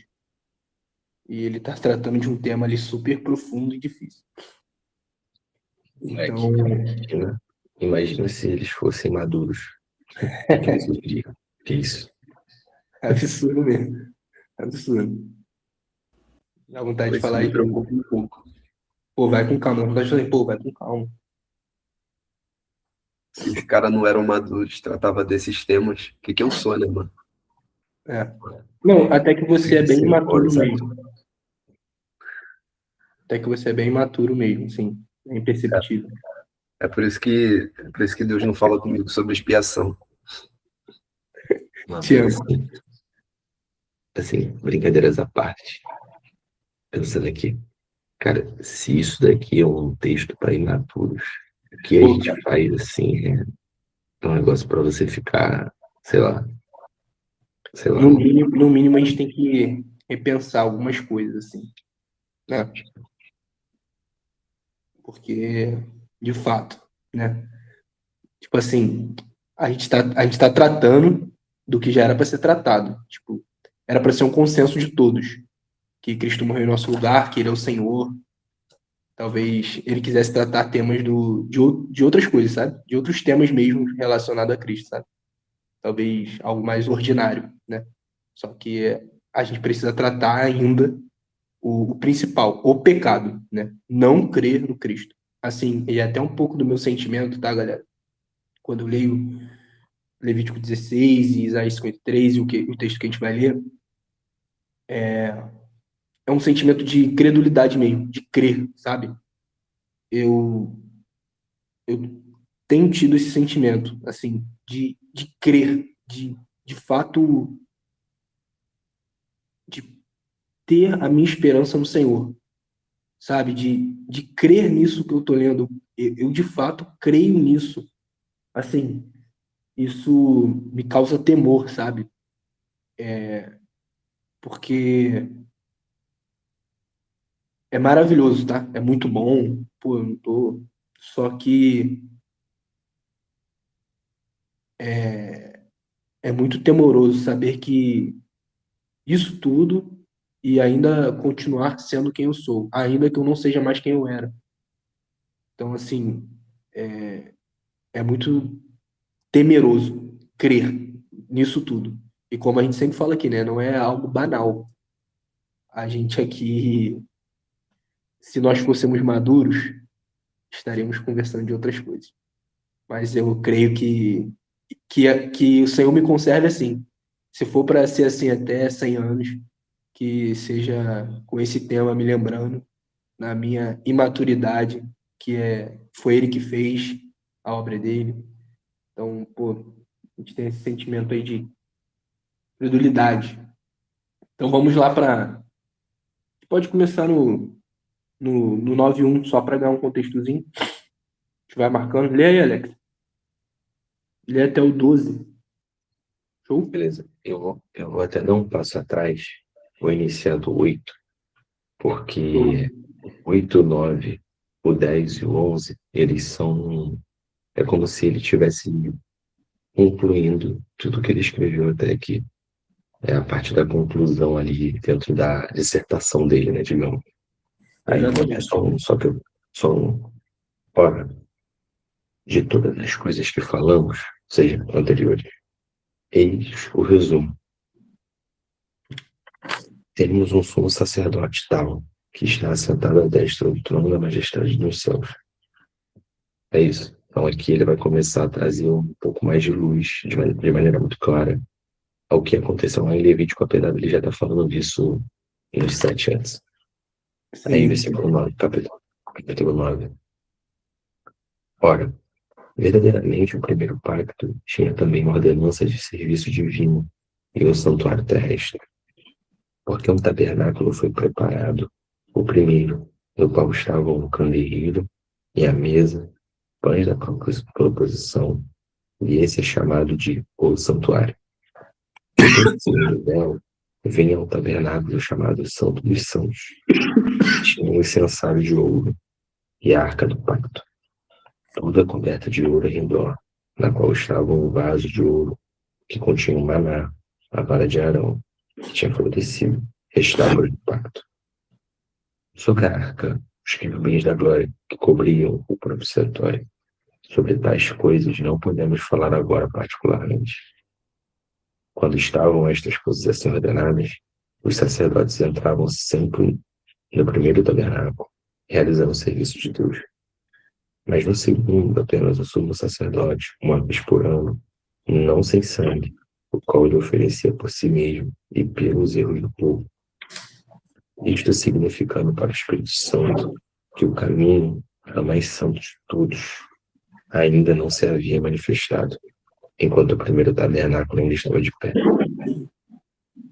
E ele tá tratando de um tema ali super profundo e difícil. Então, Imagina se eles fossem maduros. O que eles diriam? Que isso? é absurdo mesmo. Absurdo. Dá vontade de Isso falar me isso. preocupa um pouco. Pô, vai com calma. Dá vontade de falar, pô, vai com calma. Se os caras não eram maduros, tratava desses temas, o que que eu sou, né, mano? É. Não, até que você é bem Sim, imaturo exato. mesmo. Até que você é bem imaturo mesmo, sim. É imperceptível. É por isso que Deus não fala comigo sobre expiação. Não, Te mas amo. assim, brincadeiras à parte, pensando aqui, cara, se isso daqui é um texto para imaturos, o que a Pô, gente faz assim é um negócio para você ficar, sei lá, no mínimo a gente tem que repensar algumas coisas, assim, né? Porque, de fato, né? Tipo assim, a gente tá tratando do que já era para ser tratado. Tipo, era para ser um consenso de todos. Que Cristo morreu em nosso lugar, que Ele é o Senhor. Talvez Ele quisesse tratar temas de outras coisas, sabe? De outros temas mesmo relacionados a Cristo, sabe? Talvez algo mais ordinário, né? Só que a gente precisa tratar ainda o principal, o pecado, né? Não crer no Cristo. Assim, e é até um pouco do meu sentimento, tá, galera? Quando eu leio Levítico 16 e Isaías 53 e o texto que a gente vai ler, é um sentimento de credulidade mesmo, de crer, sabe? Eu, eu tenho tido esse sentimento, assim, de crer, de fato, de ter a minha esperança no Senhor, sabe? De crer nisso que eu tô lendo. Eu de fato creio nisso. Assim, isso me causa temor, sabe? Porque é maravilhoso, tá? É muito bom. Pô, eu não tô. Só que é muito temoroso saber que isso tudo e ainda continuar sendo quem eu sou, ainda que eu não seja mais quem eu era. Então, assim, é muito temeroso crer nisso tudo. E como a gente sempre fala aqui, né? Não é algo banal. A gente aqui, se nós fôssemos maduros, estaríamos conversando de outras coisas. Mas eu creio que o Senhor me conserve assim, Se for para ser assim até 100 anos, que seja com esse tema me lembrando na minha imaturidade, foi ele que fez a obra dele. Então, pô, a gente tem esse sentimento aí de credulidade. Então vamos lá para... Pode começar no 9:1, só para ganhar um contextozinho. A gente vai marcando. Lê aí, Alex. Lê até o 12. Show? Beleza. Eu vou até dar um passo atrás. Vou iniciar do 8, porque 8, 9, o 10 e o 11, eles são... É como se ele tivesse concluindo tudo que ele escreveu até aqui. É a parte da conclusão ali dentro da dissertação dele, né, digamos. Aí é ora, de todas as coisas que falamos, seja anteriores, eis o resumo. Temos um sumo sacerdote tal, que está assentado à destra do trono da majestade nos céus. É isso. Então aqui ele vai começar a trazer um pouco mais de luz, de maneira muito clara, ao que aconteceu lá em Levítico, apesar dele já está falando disso nos 7 antes. Aí, versículo 9, capítulo 9. Ora, verdadeiramente o primeiro pacto tinha também ordenanças de serviço divino e o santuário terrestre, porque um tabernáculo foi preparado, o primeiro, no qual estavam o candeeiro e a mesa, pães da proposição, e esse é chamado de o santuário. Depois do segundo véu, vinha um tabernáculo chamado Santo dos Santos. Tinha um incensário de ouro e a arca do pacto, toda coberta de ouro em redor, na qual estava um vaso de ouro que continha o maná, a vara de Arão, que tinha florescido, restauro do pacto. Sobre a arca, os querubins da glória que cobriam o propiciatório. Sobre tais coisas não podemos falar agora particularmente. Quando estavam estas coisas assim ordenadas, os sacerdotes entravam sempre no primeiro tabernáculo, realizando o serviço de Deus. Mas no segundo, apenas o sumo sacerdote, uma vez por ano, não sem sangue, o qual ele oferecia por si mesmo e pelos erros do povo. Isto significando para o Espírito Santo que o caminho para mais santo de todos ainda não se havia manifestado, enquanto o primeiro tabernáculo ainda estava de pé,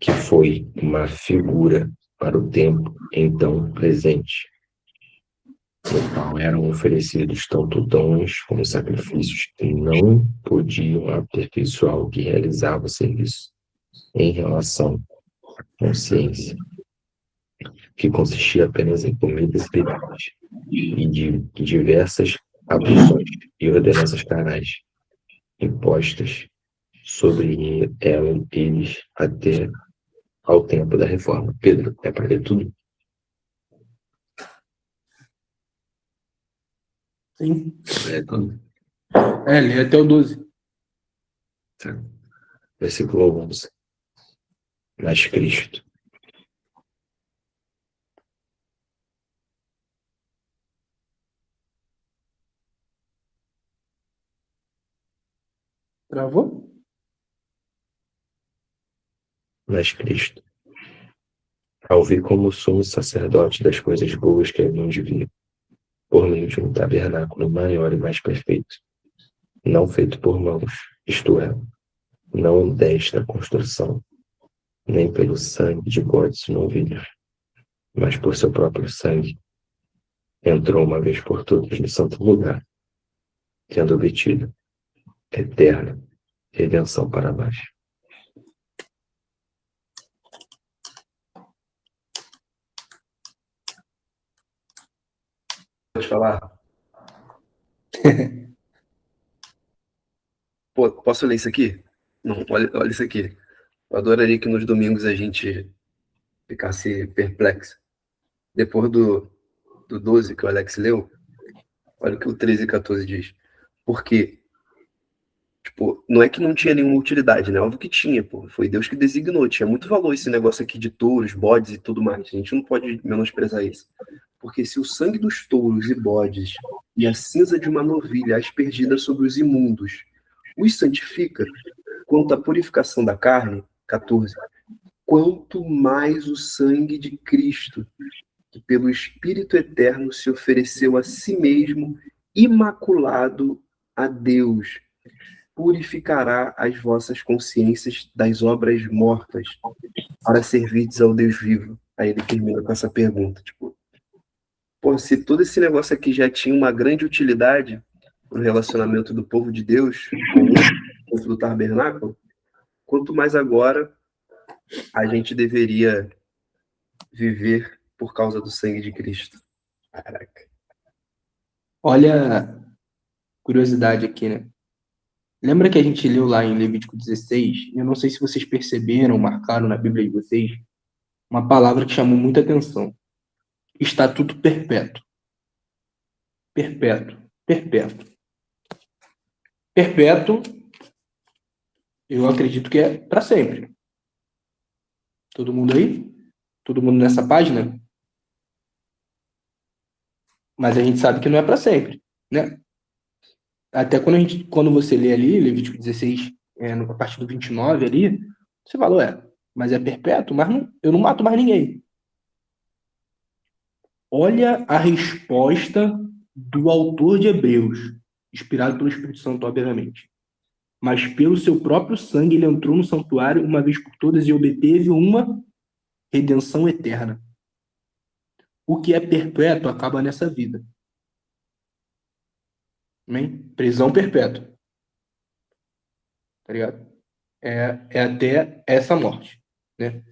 que foi uma figura para o tempo então presente, no qual eram oferecidos tanto dons como sacrifícios que não podiam aperfeiçoar o que realizava o serviço em relação à consciência, que consistia apenas em comidas e bebidas, e de diversas abluções e ordenanças carnais impostas sobre eles até ao tempo da reforma. Pedro, é para ler tudo? Sim. É tudo. Lê até o 12. Tá. Versículo 11. Mas Cristo. Travou? Mas Cristo, ao vir como sumo sacerdote das coisas boas que haviam de vir, por meio de um tabernáculo maior e mais perfeito, não feito por mãos, isto é, não desta construção, nem pelo sangue de bodes e novilhos, mas por seu próprio sangue, entrou uma vez por todas no santo lugar, tendo obtido eterna redenção para nós. Pode falar? Pô, posso ler isso aqui? Não, olha isso aqui. Eu adoraria que nos domingos a gente ficasse perplexo. Depois do 12 que o Alex leu, olha o que o 13 e 14 diz. Porque, tipo, não é que não tinha nenhuma utilidade, né? Óbvio que tinha, pô. Foi Deus que designou. Tinha muito valor esse negócio aqui de touros, bodes e tudo mais. A gente não pode menosprezar isso. Porque se o sangue dos touros e bodes e a cinza de uma novilha aspergida sobre os imundos os santifica, quanto à purificação da carne, 14. Quanto mais o sangue de Cristo, que pelo Espírito Eterno se ofereceu a si mesmo, imaculado a Deus, purificará as vossas consciências das obras mortas, para servirdes ao Deus vivo. Aí ele termina com essa pergunta, tipo, pô, se todo esse negócio aqui já tinha uma grande utilidade no relacionamento do povo de Deus com ele, dentro do tabernáculo, quanto mais agora a gente deveria viver por causa do sangue de Cristo. Caraca. Olha, curiosidade aqui, né? Lembra que a gente leu lá em Levítico 16? Eu não sei se vocês perceberam, marcaram na Bíblia de vocês, uma palavra que chamou muita atenção. Estatuto perpétuo. Perpétuo. Perpétuo. Perpétuo, eu acredito que é para sempre. Todo mundo aí? Todo mundo nessa página? Mas a gente sabe que não é para sempre, né? Até quando você lê ali, Levítico 16, a partir do 29 ali, você fala, mas é perpétuo, mas eu não mato mais ninguém. Olha a resposta do autor de Hebreus, inspirado pelo Espírito Santo, obviamente. Mas pelo seu próprio sangue ele entrou no santuário uma vez por todas e obteve uma redenção eterna. O que é perpétuo acaba nessa vida. Amém? Prisão perpétua. Tá ligado? É até essa morte, né?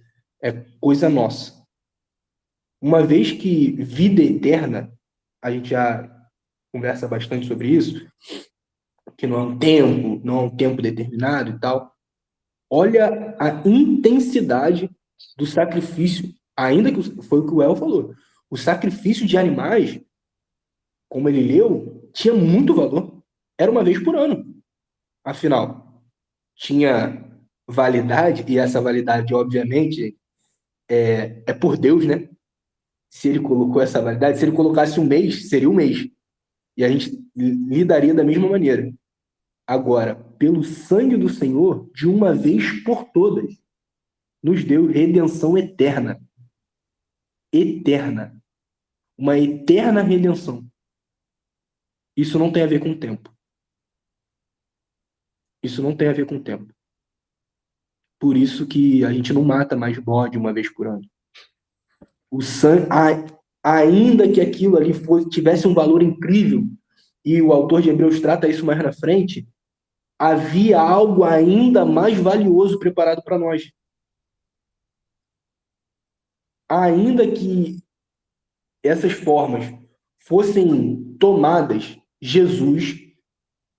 É coisa nossa. Uma vez que vida eterna, a gente já conversa bastante sobre isso, que não é um tempo determinado e tal. Olha a intensidade do sacrifício, ainda que foi o que o El falou. O sacrifício de animais, como ele leu, tinha muito valor. Era uma vez por ano. Afinal, tinha validade, e essa validade, obviamente, é por Deus, né? Se ele colocou essa validade, se ele colocasse um mês, seria um mês. E a gente lidaria da mesma maneira. Agora, pelo sangue do Senhor, de uma vez por todas, nos deu redenção eterna. Eterna. Uma eterna redenção. Isso não tem a ver com o tempo. Isso não tem a ver com o tempo. Por isso que a gente não mata mais bode uma vez por ano. O sangue, ainda que aquilo ali tivesse um valor incrível, e o autor de Hebreus trata isso mais na frente, havia algo ainda mais valioso preparado para nós. Ainda que essas formas fossem tomadas, Jesus,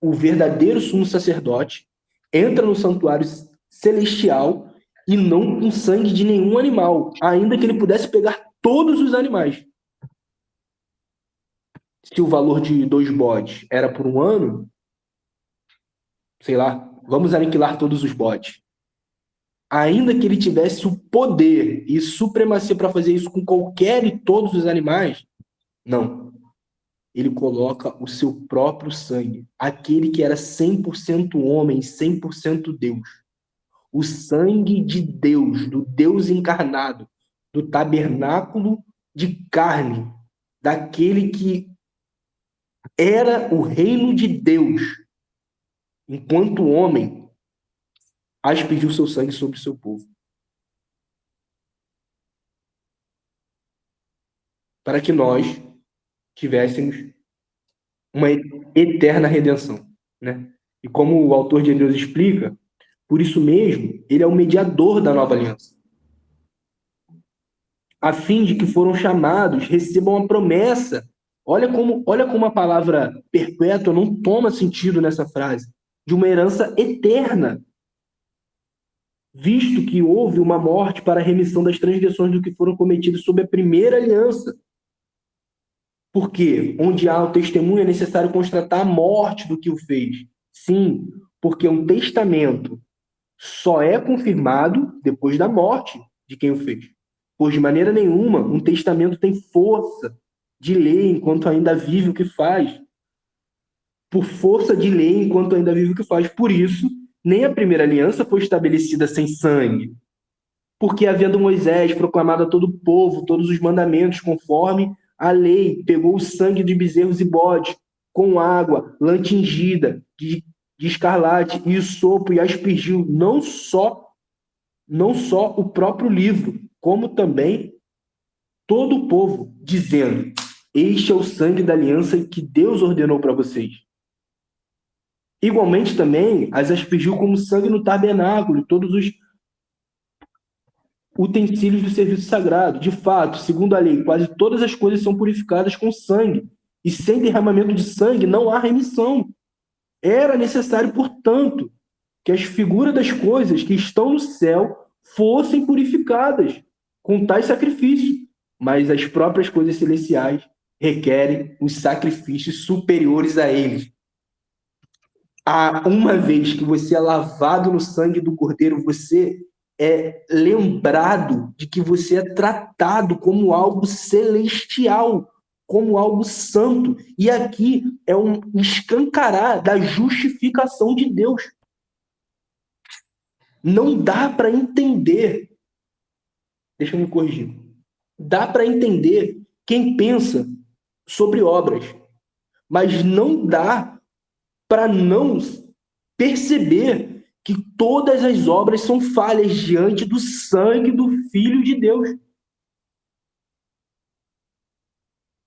o verdadeiro sumo sacerdote, entra no santuário celestial e não com sangue de nenhum animal, ainda que ele pudesse pegar todos os animais. Se o valor de 2 bodes era por um ano, sei lá, vamos aniquilar todos os bodes. Ainda que ele tivesse o poder e supremacia para fazer isso com qualquer e todos os animais, não. Ele coloca o seu próprio sangue, aquele que era 100% homem, 100% Deus. O sangue de Deus, do Deus encarnado, do tabernáculo de carne, daquele que era o reino de Deus, enquanto homem, aspergiu seu sangue sobre o seu povo. Para que nós tivéssemos uma eterna redenção, né? E como o autor de Hebreus explica, por isso mesmo, ele é o mediador da nova aliança, a fim de que foram chamados, recebam a promessa. Olha como a palavra perpétua não toma sentido nessa frase, de uma herança eterna, visto que houve uma morte para a remissão das transgressões do que foram cometidas sob a primeira aliança. Porque onde há o testemunho é necessário constatar a morte do que o fez. Sim, porque um testamento só é confirmado depois da morte de quem o fez. Pois de maneira nenhuma um testamento tem força de lei enquanto ainda vive o que faz. Por força de lei enquanto ainda vive o que faz. Por isso, nem a primeira aliança foi estabelecida sem sangue. Porque, havendo Moisés proclamado a todo o povo todos os mandamentos conforme a lei, pegou o sangue de bezerros e bodes, com água, lã tingida, de escarlate e sopo, e aspergiu não só o próprio livro, como também todo o povo, dizendo: este é o sangue da aliança que Deus ordenou para vocês. Igualmente também as aspergiu como sangue no tabernáculo, todos os utensílios do serviço sagrado. De fato, segundo a lei, quase todas as coisas são purificadas com sangue, e sem derramamento de sangue não há remissão. Era necessário, portanto, que as figuras das coisas que estão no céu fossem purificadas com tais sacrifícios, mas as próprias coisas celestiais requerem os sacrifícios superiores a eles. Uma vez que você é lavado no sangue do Cordeiro, você é lembrado de que você é tratado como algo celestial, como algo santo. E aqui é um escancarar da justificação de Deus. Não dá para entender. Deixa eu me corrigir. Dá para entender quem pensa sobre obras, mas não dá para não perceber que todas as obras são falhas diante do sangue do Filho de Deus.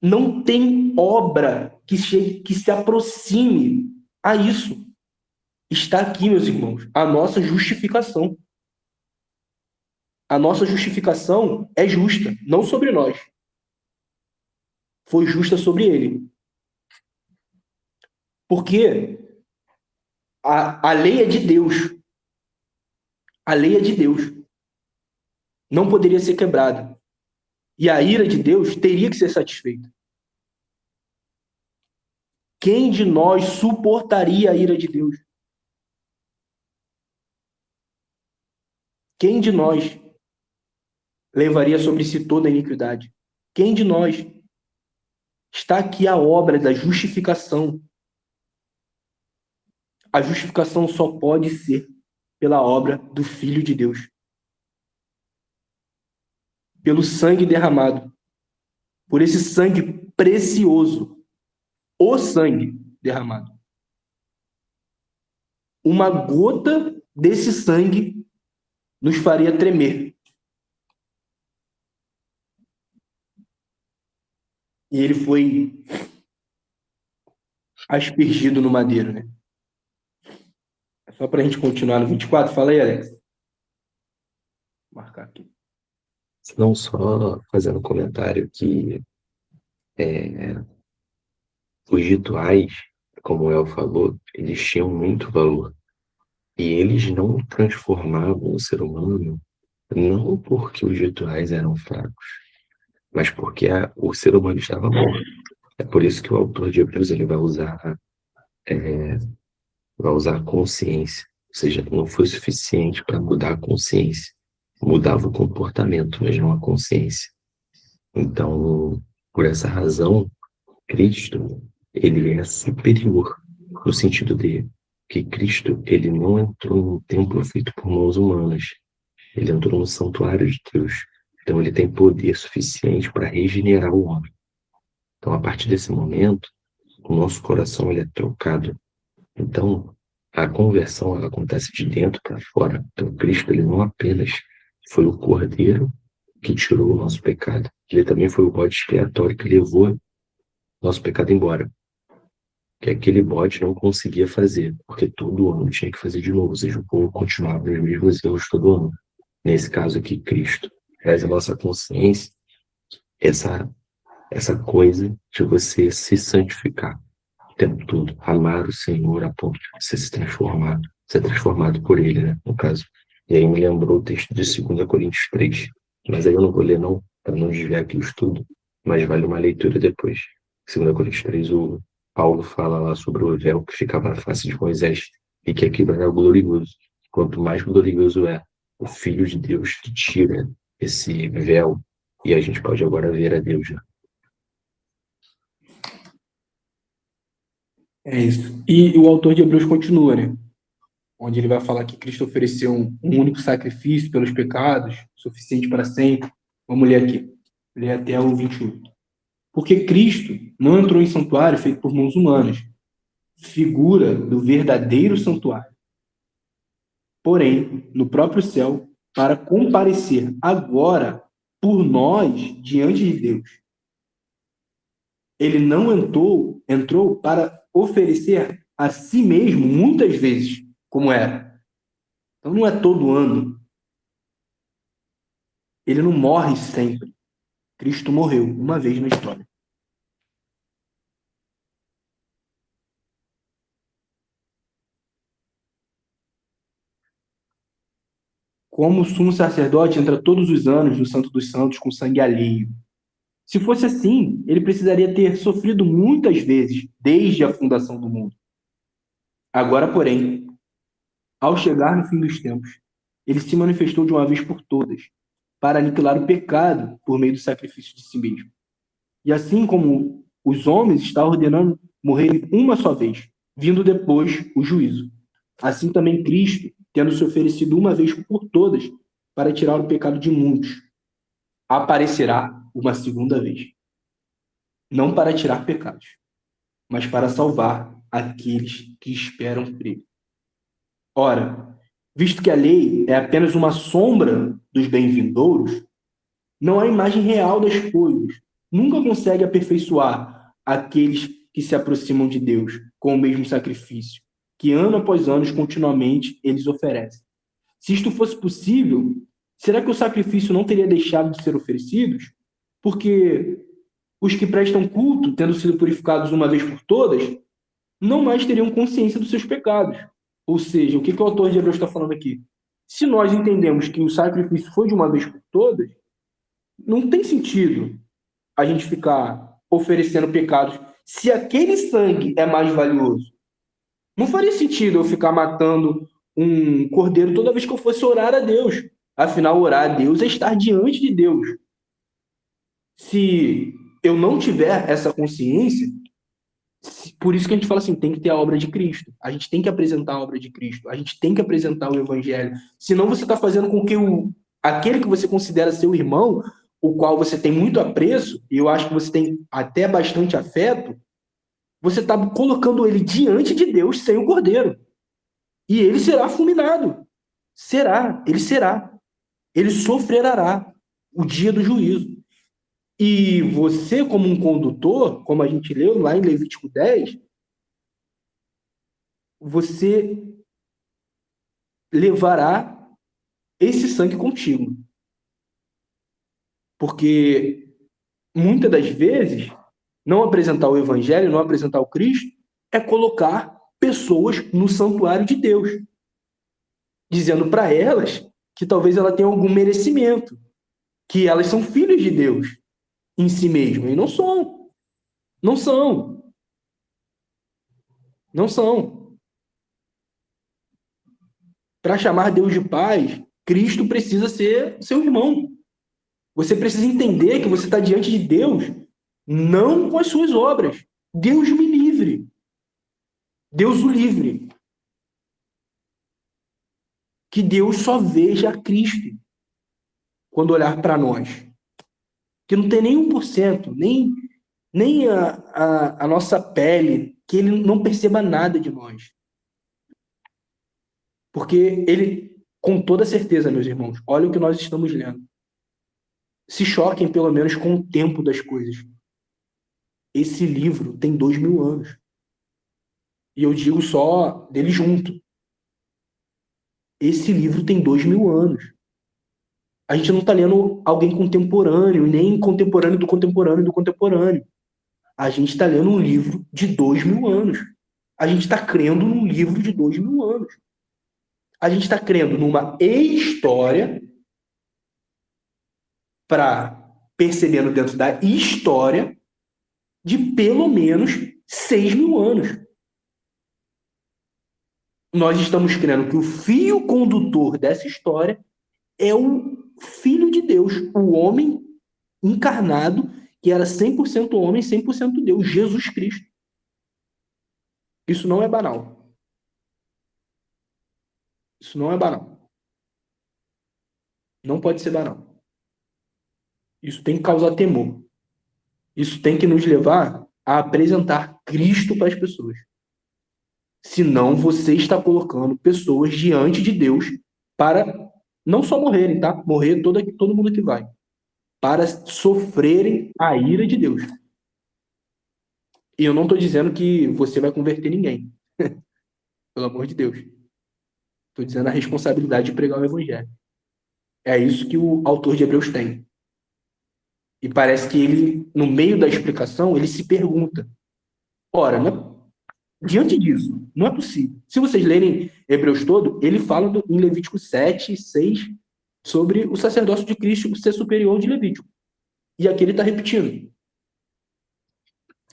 Não tem obra que se aproxime a isso. Está aqui, meus irmãos, a nossa justificação. A nossa justificação é justa, não sobre nós. Foi justa sobre ele. Porque a lei é de Deus. A lei é de Deus. Não poderia ser quebrada. E a ira de Deus teria que ser satisfeita. Quem de nós suportaria a ira de Deus? Quem de nós levaria sobre si toda a iniquidade? Quem de nós? Está aqui a obra da justificação. A justificação só pode ser pela obra do Filho de Deus. Pelo sangue derramado. Por esse sangue precioso. O sangue derramado. Uma gota desse sangue nos faria tremer. E ele foi aspergido no madeiro, né? Só para a gente continuar no 24, fala aí, Alex. Vou marcar aqui. Não só fazendo um comentário que os rituais, como o El falou, eles tinham muito valor. E eles não transformavam o ser humano, não porque os rituais eram fracos, mas porque o ser humano estava morto. É por isso que o autor de Hebreus ele vai usar a consciência. Ou seja, não foi suficiente para mudar a consciência. Mudava o comportamento, mas não a consciência. Então, por essa razão, Cristo ele é superior no sentido de que Cristo ele não entrou num templo feito por mãos humanas. Ele entrou no santuário de Deus. Então, ele tem poder suficiente para regenerar o homem. Então, a partir desse momento, o nosso coração ele é trocado. Então, a conversão ela acontece de dentro para fora. Então, Cristo ele não apenas foi o cordeiro que tirou o nosso pecado, ele também foi o bode expiatório que levou nosso pecado embora. Que aquele bode não conseguia fazer, porque todo ano tinha que fazer de novo, ou seja, o povo continuava nos mesmos erros todo ano. Nesse caso aqui, Cristo traz a nossa consciência essa coisa de você se santificar o tempo todo, amar o Senhor a ponto de você se transformar, ser transformado por Ele, né, no caso. E aí me lembrou o texto de 2 Coríntios 3, mas aí eu não vou ler não, para não desviar aqui o estudo, mas vale uma leitura depois. 2 Coríntios 3, o Paulo fala lá sobre o véu que ficava na face de Moisés e que aquilo era glorioso. Quanto mais glorioso é o Filho de Deus que tira esse véu e a gente pode agora ver a Deus, né? É isso. E o autor de Hebreus continua, né? onde ele vai falar que Cristo ofereceu um único sacrifício pelos pecados, suficiente para sempre. Vamos ler aqui. Ler até o 28. Porque Cristo não entrou em santuário feito por mãos humanas, figura do verdadeiro santuário, porém, no próprio céu, para comparecer agora por nós diante de Deus. Ele não entrou para oferecer a si mesmo muitas vezes, como era. Então não é todo ano. Ele não morre sempre. Cristo morreu uma vez na história. Como o sumo sacerdote entra todos os anos no Santo dos Santos com sangue alheio. Se fosse assim, ele precisaria ter sofrido muitas vezes, desde a fundação do mundo. Agora, porém, ao chegar no fim dos tempos, ele se manifestou de uma vez por todas, para aniquilar o pecado por meio do sacrifício de si mesmo. E assim como os homens está ordenando morrerem uma só vez, vindo depois o juízo. Assim também Cristo, tendo se oferecido uma vez por todas para tirar o pecado de muitos, aparecerá uma segunda vez. Não para tirar pecados, mas para salvar aqueles que esperam por ele. Ora, visto que a lei é apenas uma sombra dos bem-vindouros, não há imagem real das coisas. Nunca consegue aperfeiçoar aqueles que se aproximam de Deus com o mesmo sacrifício, que ano após ano, continuamente, eles oferecem. Se isto fosse possível, será que o sacrifício não teria deixado de ser oferecidos? Porque os que prestam culto, tendo sido purificados uma vez por todas, não mais teriam consciência dos seus pecados. Ou seja, o que o autor de Hebreus está falando aqui? Se nós entendemos que o sacrifício foi de uma vez por todas, não tem sentido a gente ficar oferecendo pecados se aquele sangue é mais valioso. Não faria sentido eu ficar matando um cordeiro toda vez que eu fosse orar a Deus. Afinal, orar a Deus é estar diante de Deus. Se eu não tiver essa consciência, por isso que a gente fala assim, tem que ter a obra de Cristo. A gente tem que apresentar a obra de Cristo. A gente tem que apresentar o Evangelho. Senão você está fazendo com que aquele que você considera seu irmão, o qual você tem muito apreço, e eu acho que você tem até bastante afeto, você está colocando ele diante de Deus sem o cordeiro. E ele será fulminado. Ele será. Ele sofrerá o dia do juízo. E você, como um condutor, como a gente leu lá em Levítico 10, você levará esse sangue contigo. Porque muitas das vezes, não apresentar o Evangelho, não apresentar o Cristo, é colocar pessoas no santuário de Deus, dizendo para elas que talvez ela tenha algum merecimento, que elas são filhos de Deus em si mesmas, e não são. Não são. Não são. Para chamar Deus de Pai, Cristo precisa ser seu irmão. Você precisa entender que você está diante de Deus não com as suas obras. Deus me livre. Deus o livre. Que Deus só veja Cristo quando olhar para nós. Que não tem nem 1%, nem a nossa pele, que ele não perceba nada de nós. Porque ele, com toda certeza, meus irmãos, olha o que nós estamos lendo. Se choquem, pelo menos, com o tempo das coisas. Esse livro tem 2000 anos. E eu digo só dele junto. Esse livro tem 2000 anos. A gente não está lendo alguém contemporâneo, nem contemporâneo do contemporâneo do contemporâneo. A gente está lendo um livro de 2000 anos. A gente está crendo num livro de 2000 anos. A gente está crendo numa história para percebendo dentro da história de pelo menos 6.000 anos. Nós estamos crendo que o fio condutor dessa história é o Filho de Deus, o homem encarnado, que era 100% homem, 100% Deus, Jesus Cristo. Isso não é banal. Isso não é banal. Não pode ser banal. Isso tem que causar temor. Isso tem que nos levar a apresentar Cristo para as pessoas. Senão você está colocando pessoas diante de Deus para não só morrerem, tá? Morrer todo mundo que vai. Para sofrerem a ira de Deus. E eu não estou dizendo que você vai converter ninguém. Pelo amor de Deus. Estou dizendo a responsabilidade de pregar o evangelho. É isso que o autor de Hebreus tem. E parece que ele, no meio da explicação, ele se pergunta: ora, diante disso, não é possível. Se vocês lerem Hebreus todo, ele fala em Levítico 7, 6, sobre o sacerdócio de Cristo ser superior ao de Levítico. E aqui ele está repetindo.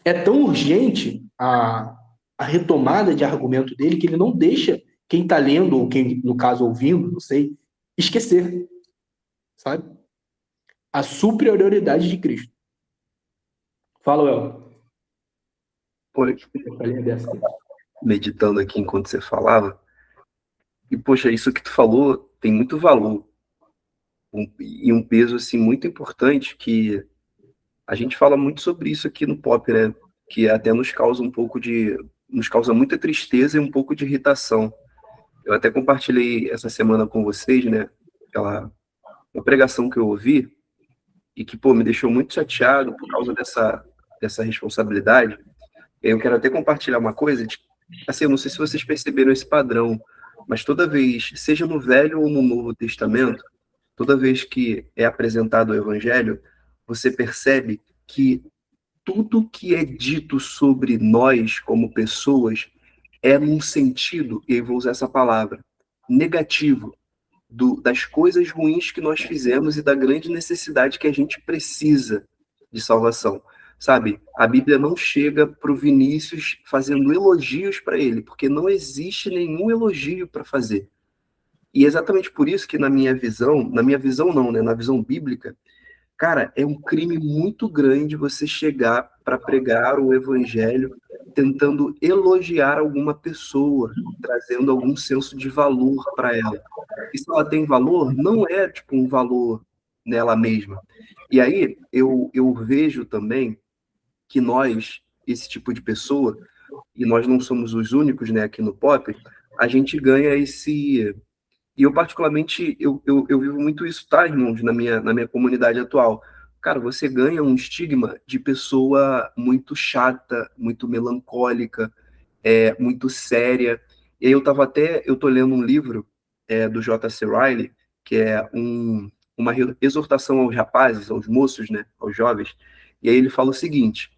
É tão urgente a retomada de argumento dele que ele não deixa quem está lendo, ou quem, no caso, ouvindo, não sei, esquecer. Sabe? A superioridade de Cristo. Fala, El. Pô, meditando aqui enquanto você falava, e, poxa, isso que tu falou tem muito valor. E um peso, assim, muito importante, que a gente fala muito sobre isso aqui no Pop, né? Que até nos causa nos causa muita tristeza e um pouco de irritação. Eu até compartilhei essa semana com vocês, né? Uma pregação que eu ouvi e que, pô, me deixou muito chateado por causa dessa responsabilidade. E aí eu quero até compartilhar uma coisa, assim, eu não sei se vocês perceberam esse padrão, mas toda vez, seja no Velho ou no Novo Testamento, toda vez que é apresentado o Evangelho, você percebe que tudo que é dito sobre nós como pessoas é num sentido, e eu vou usar essa palavra, negativo, das coisas ruins que nós fizemos e da grande necessidade que a gente precisa de salvação. Sabe, a Bíblia não chega para o Vinícius fazendo elogios para ele, porque não existe nenhum elogio para fazer. E é exatamente por isso que na minha visão não, né, na visão bíblica, cara, é um crime muito grande você chegar para pregar o evangelho tentando elogiar alguma pessoa, trazendo algum senso de valor para ela. E se ela tem valor, não é tipo um valor nela mesma. E aí eu vejo também que nós, esse tipo de pessoa, e nós não somos os únicos, né, aqui no Pop, a gente ganha esse... E eu, particularmente, eu vivo muito isso, tá, irmãos, na minha comunidade atual. Cara, você ganha um estigma de pessoa muito chata, muito melancólica, muito séria. E aí eu tô lendo um livro do J.C. Riley, que é uma exortação aos rapazes, aos moços, né, aos jovens. E aí ele fala o seguinte: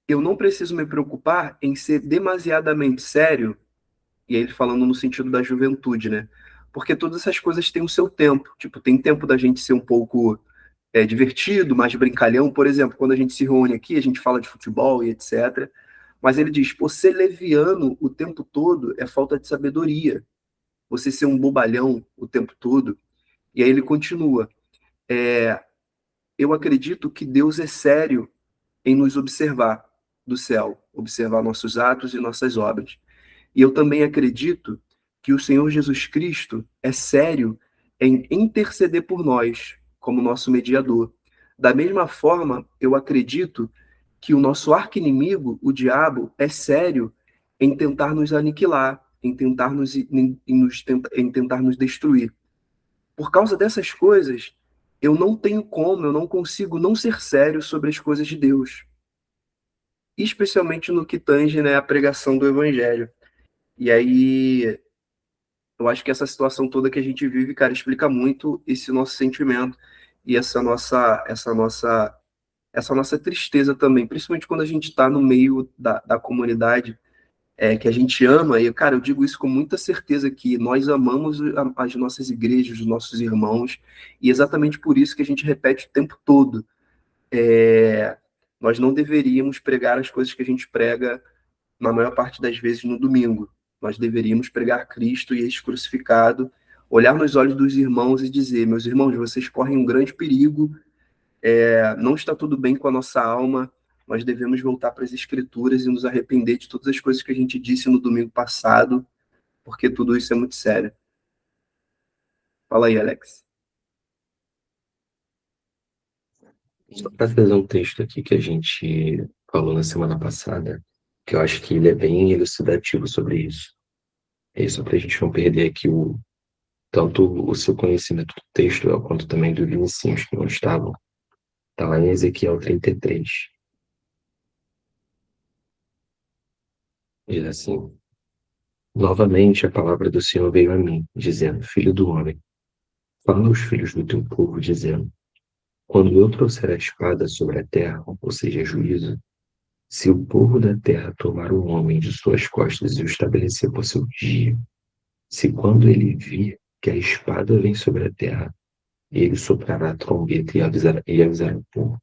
eu não preciso me preocupar em ser demasiadamente sério, e aí ele falando no sentido da juventude, né? Porque todas essas coisas têm o seu tempo. Tipo, tem tempo da gente ser um pouco divertido, mais brincalhão. Por exemplo, quando a gente se reúne aqui, a gente fala de futebol e etc. Mas ele diz, pô, ser leviano o tempo todo é falta de sabedoria. Você ser um bobalhão o tempo todo. E aí ele continua. Eu acredito que Deus é sério em nos observar do céu, observar nossos atos e nossas obras. E eu também acredito que o Senhor Jesus Cristo é sério em interceder por nós, como nosso mediador. Da mesma forma, eu acredito que o nosso arqui-inimigo, o diabo, é sério em tentar nos aniquilar, em tentar em tentar nos destruir. Por causa dessas coisas, eu não consigo não ser sério sobre as coisas de Deus, especialmente no que tange, né, a pregação do Evangelho. E aí, eu acho que essa situação toda que a gente vive, cara, explica muito esse nosso sentimento e essa nossa tristeza também, principalmente quando a gente está no meio da comunidade que a gente ama. E, cara, eu digo isso com muita certeza, que nós amamos as nossas igrejas, os nossos irmãos, e exatamente por isso que a gente repete o tempo todo. Nós não deveríamos pregar as coisas que a gente prega na maior parte das vezes no domingo. Nós deveríamos pregar Cristo e esse crucificado, olhar nos olhos dos irmãos e dizer: meus irmãos, vocês correm um grande perigo, não está tudo bem com a nossa alma, nós devemos voltar para as Escrituras e nos arrepender de todas as coisas que a gente disse no domingo passado, porque tudo isso é muito sério. Fala aí, Alex. Só para trazer um texto aqui que a gente falou na semana passada, que eu acho que ele é bem elucidativo sobre isso. É isso para a gente não perder aqui tanto o seu conhecimento do texto, quanto também dos vizinhos que não estavam. Está lá em Ezequiel 33. Diz assim: Novamente a palavra do Senhor veio a mim, dizendo: Filho do homem, fala aos filhos do teu povo, dizendo: Quando eu trouxer a espada sobre a terra, ou seja, juízo, se o povo da terra tomar um homem de suas costas e o estabelecer por seu dia, se quando ele vir que a espada vem sobre a terra, ele soprará a trombeta e avisará o povo.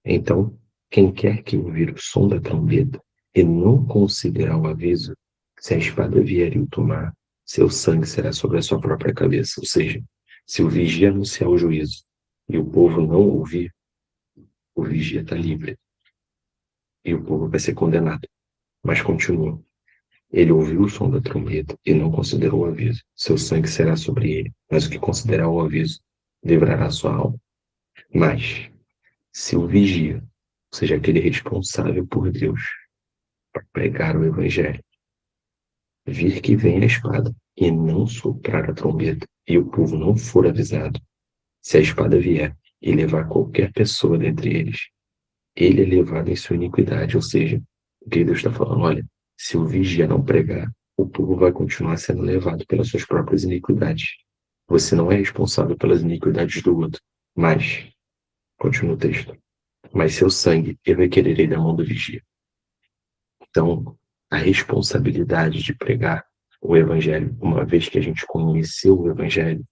Então, quem quer que ouvir o som da trombeta e não considerar o aviso, se a espada vier e o tomar, seu sangue será sobre a sua própria cabeça. Ou seja, se o vigia anunciar o juízo e o povo não ouvir, o vigia está livre e o povo vai ser condenado. Mas continua. Ele ouviu o som da trombeta e não considerou o aviso. Seu sangue será sobre ele, mas o que considerar o aviso livrará sua alma. Mas, se o vigia, ou seja, aquele responsável por Deus, para pregar o evangelho, vir que vem a espada e não soprar a trombeta, e o povo não for avisado, se a espada vier e levar qualquer pessoa dentre eles, ele é levado em sua iniquidade. Ou seja, o que Deus está falando, olha, se o vigia não pregar, o povo vai continuar sendo levado pelas suas próprias iniquidades. Você não é responsável pelas iniquidades do outro, mas, continua o texto, mas seu sangue eu requererei da mão do vigia. Então, a responsabilidade de pregar o evangelho, uma vez que a gente conheceu o evangelho,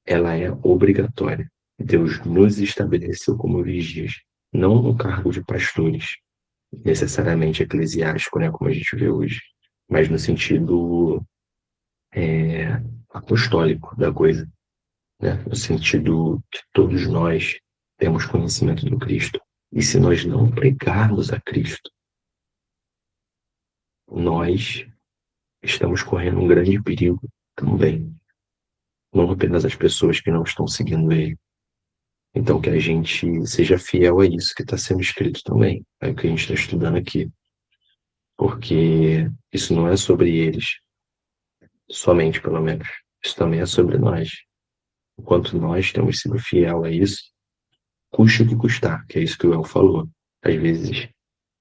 ela é obrigatória. Deus nos estabeleceu como vigias, não no cargo de pastores, necessariamente eclesiástico, né, como a gente vê hoje, mas no sentido apostólico da coisa, né, no sentido que todos nós temos conhecimento do Cristo. E se nós não pregarmos a Cristo, nós estamos correndo um grande perigo também. Não apenas as pessoas que não estão seguindo Ele. Então, que a gente seja fiel a isso que está sendo escrito também. É o que a gente está estudando aqui. Porque isso não é sobre eles, somente pelo menos. Isso também é sobre nós. Enquanto nós temos sido fiel a isso, custe o que custar, que é isso que o El falou. Às vezes,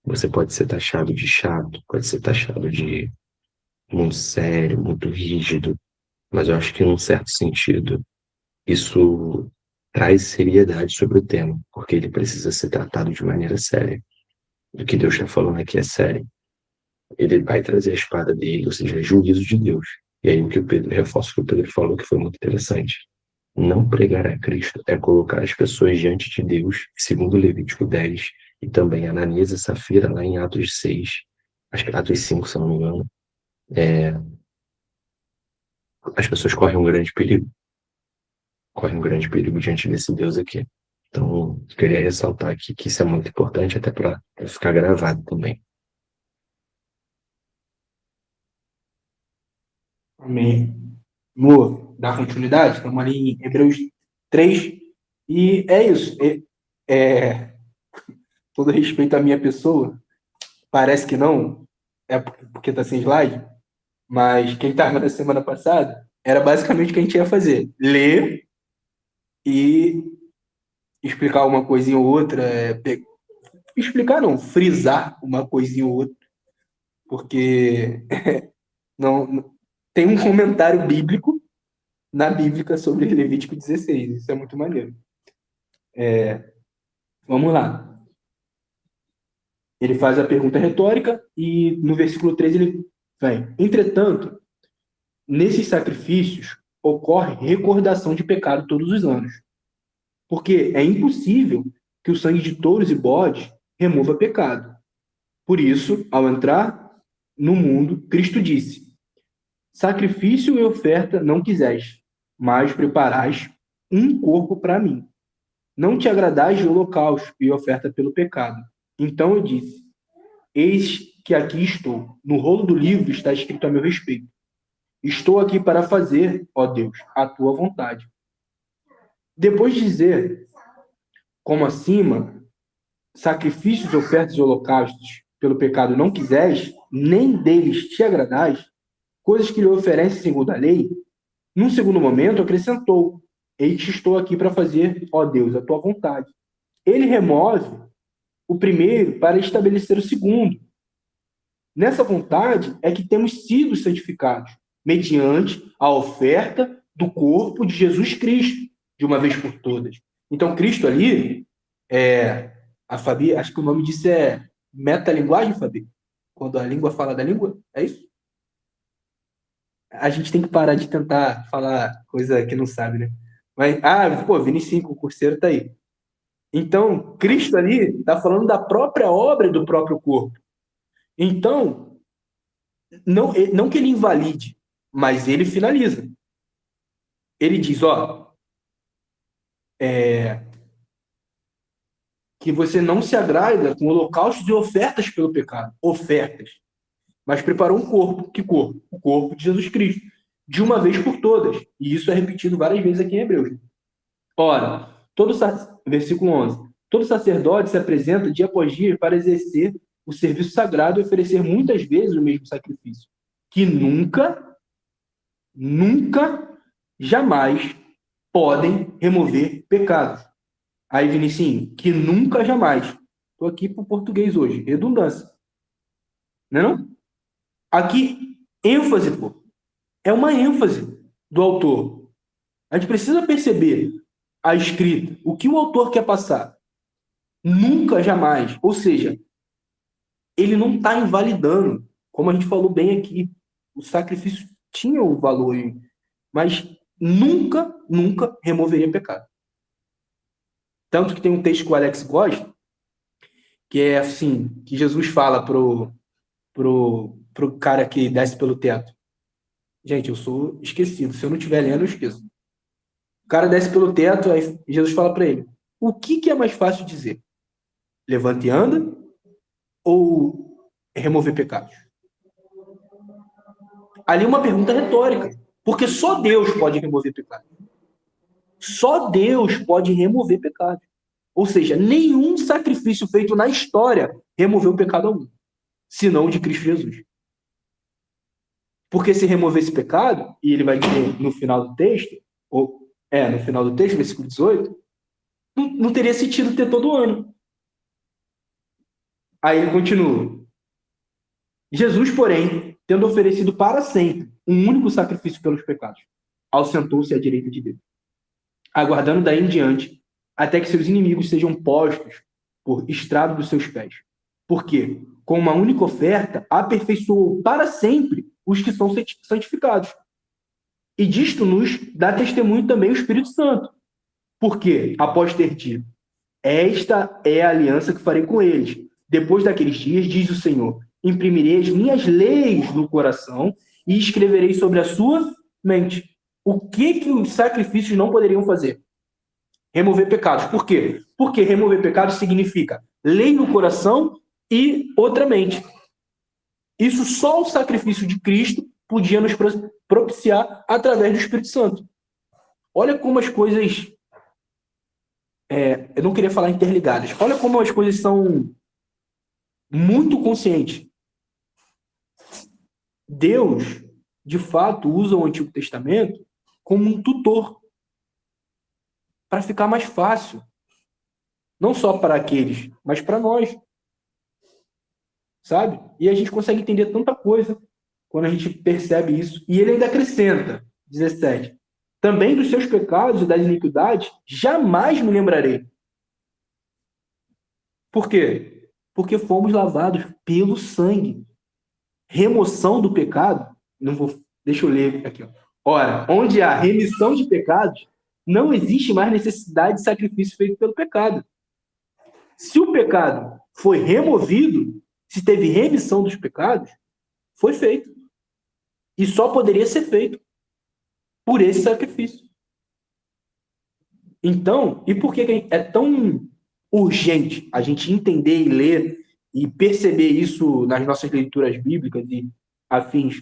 você pode ser taxado de chato, pode ser taxado de muito sério, muito rígido, mas eu acho que, num certo sentido, isso traz seriedade sobre o tema, porque ele precisa ser tratado de maneira séria. O que Deus está falando aqui é sério. Ele vai trazer a espada dele, ou seja, juízo de Deus. E aí o que o Pedro reforça, o que o Pedro falou, que foi muito interessante. Não pregar a Cristo é colocar as pessoas diante de Deus, segundo Levítico 10, e também Ananias e Safira, lá em Atos 6, acho que Atos 5, se eu não me engano, as pessoas correm um grande perigo. Correm um grande perigo diante desse Deus aqui. Então, queria ressaltar aqui que isso é muito importante, até para ficar gravado também. Amém. Vou dar continuidade, estamos ali em Hebreus 3, e é isso. Todo respeito à minha pessoa, parece que não, é porque está sem slide, mas quem estava na semana passada era basicamente o que a gente ia fazer: ler e explicar uma coisinha ou outra, explicar não, frisar uma coisinha ou outra, porque não tem um comentário bíblico na Bíblia sobre Levítico 16, isso é muito maneiro. Vamos lá. Ele faz a pergunta retórica e no versículo 3 ele vem: entretanto, nesses sacrifícios ocorre recordação de pecado todos os anos, porque é impossível que o sangue de touros e bodes remova pecado. Por isso, ao entrar no mundo, Cristo disse: sacrifício e oferta não quiseste, mas preparais um corpo para mim. Não te agradais de holocausto e oferta pelo pecado. Então eu disse: eis que aqui estou. No rolo do livro está escrito a meu respeito. Estou aqui para fazer, ó Deus, a tua vontade. Depois de dizer, como acima, sacrifícios, ofertas e holocaustos pelo pecado não quiseste, nem deles te agradais, coisas que lhe oferecem segundo a lei, num segundo momento acrescentou, eis que estou aqui para fazer, ó Deus, a tua vontade. Ele remove o primeiro para estabelecer o segundo. Nessa vontade é que temos sido santificados, mediante a oferta do corpo de Jesus Cristo, de uma vez por todas. Então, Cristo ali, a Fabi, acho que o nome disso é metalinguagem, Fabi? Quando a língua fala da língua, é isso? A gente tem que parar de tentar falar coisa que não sabe, né? Mas, Vini 5, o curseiro tá aí. Então, Cristo ali está falando da própria obra e do próprio corpo. Então, não que ele invalide, mas ele finaliza. Ele diz, que você não se agrada com holocaustos e ofertas pelo pecado. Ofertas. Mas preparou um corpo. Que corpo? O corpo de Jesus Cristo. De uma vez por todas. E isso é repetido várias vezes aqui em Hebreus. Ora, versículo 11. Todo sacerdote se apresenta dia após dia para exercer o serviço sagrado e oferecer muitas vezes o mesmo sacrifício. Que nunca, jamais podem remover pecados. Aí, Vinicinho, que nunca, jamais. Estou aqui para o português hoje. Redundância. Não é não? Aqui, ênfase, pô. É uma ênfase do autor. A gente precisa perceber a escrita. O que o autor quer passar? Nunca, jamais. Ou seja, ele não está invalidando. Como a gente falou bem aqui. O sacrifício tinha o valor, mas nunca removeria pecado. Tanto que tem um texto que o Alex gosta, que é assim, que Jesus fala pro cara que desce pelo teto. Gente, eu sou esquecido. Se eu não estiver lendo, eu esqueço. O cara desce pelo teto, aí Jesus fala para ele, o que é mais fácil dizer? Levanta e anda ou remover pecados? Ali é uma pergunta retórica, porque só Deus pode remover pecados. Só Deus pode remover pecado. Ou seja, nenhum sacrifício feito na história removeu o pecado algum, senão o de Cristo Jesus. Porque se remover esse pecado, e ele vai dizer no final do texto, no final do texto, versículo 18, não teria sentido ter todo ano. Aí ele continua. Jesus, porém, tendo oferecido para sempre um único sacrifício pelos pecados, ausentou-se à direita de Deus, aguardando daí em diante, até que seus inimigos sejam postos por estrado dos seus pés. Porque, com uma única oferta, aperfeiçoou para sempre os que são santificados. E disto nos dá testemunho também o Espírito Santo. Porque, após ter dito, esta é a aliança que farei com eles. Depois daqueles dias, diz o Senhor, imprimirei as minhas leis no coração e escreverei sobre a sua mente. O que os sacrifícios não poderiam fazer? Remover pecados. Por quê? Porque remover pecados significa lei no coração e outra mente. Isso só o sacrifício de Cristo podia nos propiciar através do Espírito Santo. Olha como as coisas... eu não queria falar interligadas. Olha como as coisas são muito conscientes. Deus, de fato, usa o Antigo Testamento como um tutor para ficar mais fácil. Não só para aqueles, mas para nós. Sabe? E a gente consegue entender tanta coisa quando a gente percebe isso. E ele ainda acrescenta, 17. Também dos seus pecados e das iniquidades jamais me lembrarei. Por quê? Porque fomos lavados pelo sangue. Remoção do pecado, deixa eu ler aqui. Ora, onde há remissão de pecados, não existe mais necessidade de sacrifício feito pelo pecado. Se o pecado foi removido, se teve remissão dos pecados, foi feito. E só poderia ser feito por esse sacrifício. Então, e por que é tão urgente a gente entender e ler e perceber isso nas nossas leituras bíblicas e afins.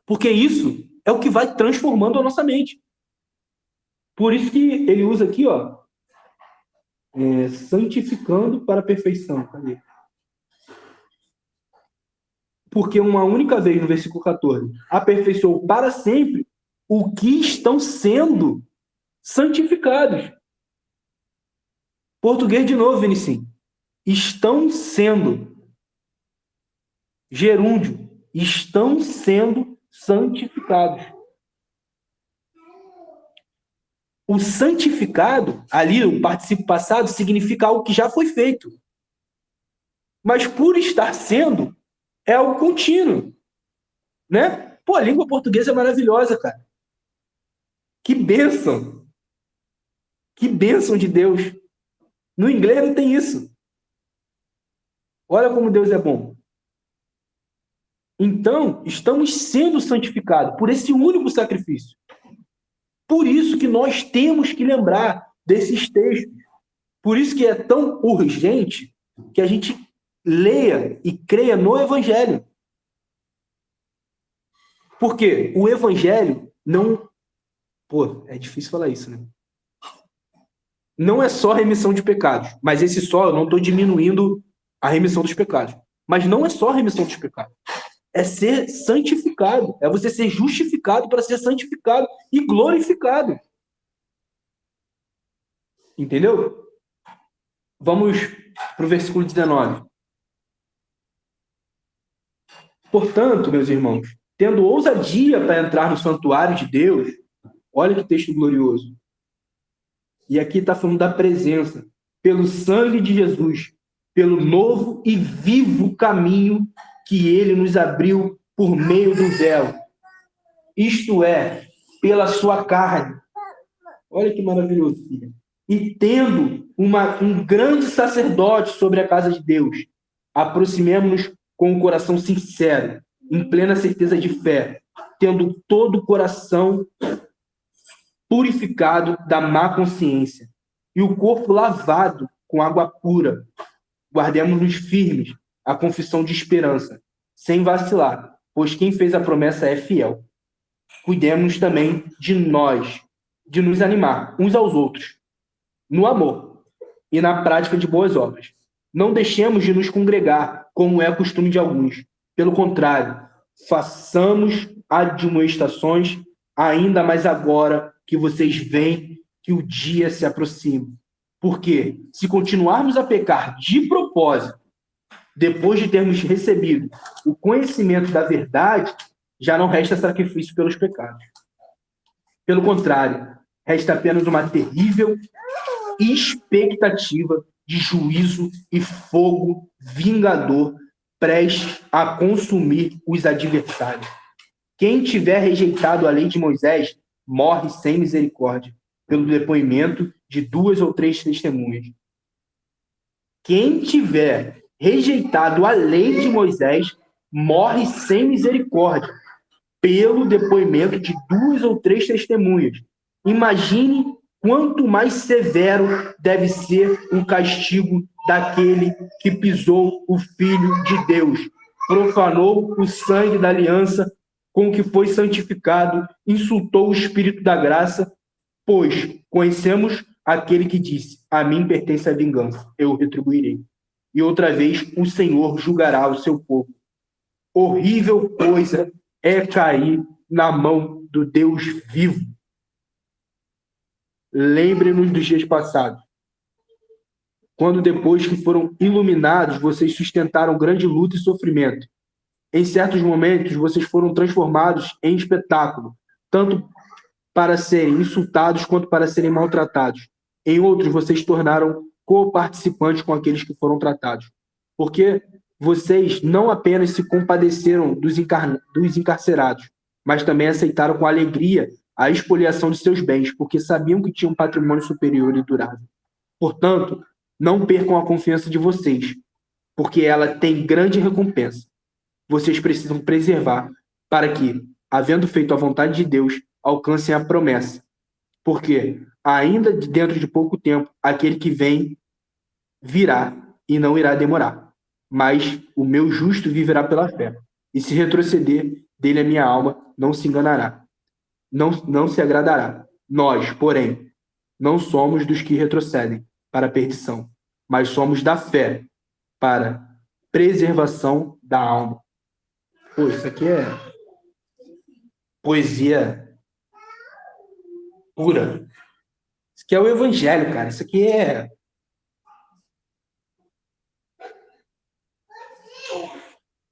Porque isso é o que vai transformando a nossa mente. Por isso que ele usa aqui, ó, santificando para a perfeição. Cadê? Porque uma única vez, no versículo 14, aperfeiçoou para sempre o que estão sendo santificados. Português de novo, Vinicinho. Estão sendo. Gerúndio. Estão sendo santificados. O santificado, ali, o participio passado, significa algo que já foi feito. Mas por estar sendo, é algo contínuo. Né? Pô, a língua portuguesa é maravilhosa, cara. Que bênção. Que bênção de Deus. No inglês não tem isso. Olha como Deus é bom. Então, estamos sendo santificados por esse único sacrifício. Por isso que nós temos que lembrar desses textos. Por isso que é tão urgente que a gente leia e creia no Evangelho. Porque o Evangelho não... Pô, é difícil falar isso, né? Não é só remissão de pecados. Mas esse só, eu não estou diminuindo a remissão dos pecados. Mas não é só a remissão dos pecados. É ser santificado. É você ser justificado para ser santificado e glorificado. Entendeu? Vamos para o versículo 19. Portanto, meus irmãos, tendo ousadia para entrar no santuário de Deus, olha que texto glorioso. E aqui está falando da presença, pelo sangue de Jesus, pelo novo e vivo caminho que ele nos abriu por meio do véu. Isto é, pela sua carne. Olha que maravilhoso, filha. E tendo um grande sacerdote sobre a casa de Deus, aproximemo-nos com o coração sincero, em plena certeza de fé, tendo todo o coração purificado da má consciência e o corpo lavado com água pura. Guardemos-nos firmes a confissão de esperança, sem vacilar, pois quem fez a promessa é fiel. Cuidemos também de nós, de nos animar uns aos outros, no amor e na prática de boas obras. Não deixemos de nos congregar, como é costume de alguns. Pelo contrário, façamos admoestações, ainda mais agora que vocês veem que o dia se aproxima. Porque, se continuarmos a pecar de propósito, depois de termos recebido o conhecimento da verdade, já não resta sacrifício pelos pecados. Pelo contrário, resta apenas uma terrível expectativa de juízo e fogo vingador prestes a consumir os adversários. Quem tiver rejeitado a lei de Moisés morre sem misericórdia, pelo depoimento de 2 ou 3 testemunhas. Quem tiver rejeitado a lei de Moisés morre sem misericórdia, pelo depoimento de 2 ou 3 testemunhas. Imagine quanto mais severo deve ser o castigo daquele que pisou o Filho de Deus, profanou o sangue da aliança com que foi santificado, insultou o Espírito da graça, pois conhecemos aquele que disse: a mim pertence a vingança, eu retribuirei. E outra vez o Senhor julgará o seu povo. Horrível coisa é cair na mão do Deus vivo. Lembre-nos dos dias passados, quando depois que foram iluminados, vocês sustentaram grande luta e sofrimento. Em certos momentos, vocês foram transformados em espetáculo, tanto para serem insultados quanto para serem maltratados. Em outros, vocês tornaram co-participantes com aqueles que foram tratados. Porque vocês não apenas se compadeceram dos encarcerados, mas também aceitaram com alegria a expoliação de seus bens, porque sabiam que tinham um patrimônio superior e durável. Portanto, não percam a confiança de vocês, porque ela tem grande recompensa. Vocês precisam preservar para que, havendo feito a vontade de Deus, alcancem a promessa. Porque, ainda dentro de pouco tempo, aquele que vem virá e não irá demorar. mas o meu justo viverá pela fé. E se retroceder, dele a minha alma não se enganará, não se agradará. Nós, porém, não somos dos que retrocedem para a perdição, mas somos da fé para preservação da alma. Pô, isso aqui é poesia pura. Isso aqui é o evangelho, cara. Isso aqui é...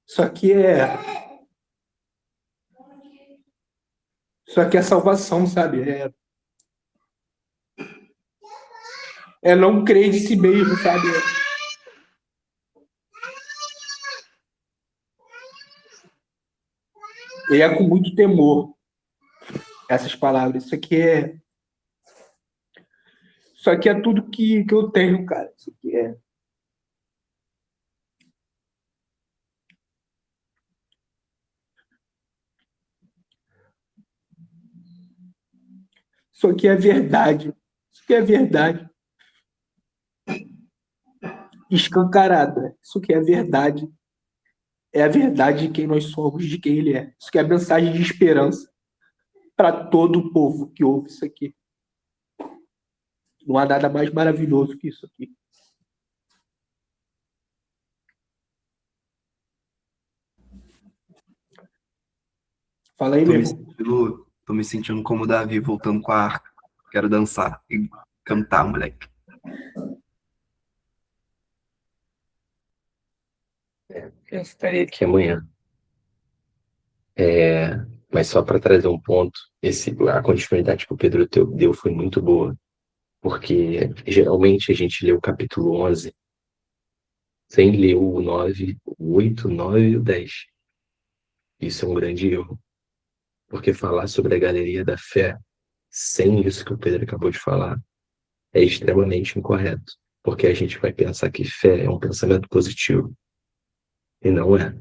Isso aqui é... Isso aqui é salvação, sabe? É não crer de si mesmo, sabe? E é com muito temor essas palavras. Isso aqui é tudo que eu tenho, cara. Isso aqui é... Isso aqui é verdade. Isso aqui é verdade. Escancarada. Isso aqui é verdade. É a verdade de quem nós somos, de quem ele é. Isso aqui é a mensagem de esperança para todo o povo que ouve isso aqui. Não há nada mais maravilhoso que isso aqui. Fala aí, Tô meu me irmão. tô me sentindo como o Davi voltando com a arca. Quero dançar e cantar, moleque. Eu estarei aqui amanhã. Mas só para trazer um ponto, a continuidade que o Pedro deu foi muito boa, porque geralmente a gente lê o capítulo 11 sem ler o 9, o 8, o 9 e o 10. Isso é um grande erro, porque falar sobre a galeria da fé sem isso que o Pedro acabou de falar é extremamente incorreto, porque a gente vai pensar que fé é um pensamento positivo, e não é.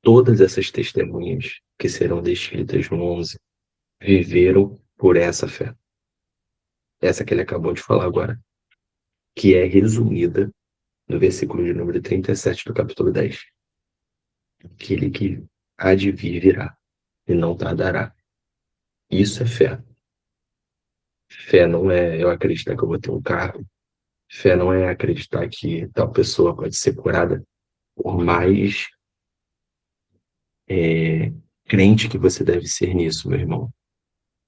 Todas essas testemunhas que serão descritas no 11 viveram por essa fé. Essa que ele acabou de falar agora, que é resumida no versículo de número 37 do capítulo 10. Aquele que há de vir virá e não tardará. Isso é fé. Fé não é eu acreditar que eu vou ter um carro. Fé não é acreditar que tal pessoa pode ser curada. Por mais crente que você deve ser nisso, meu irmão.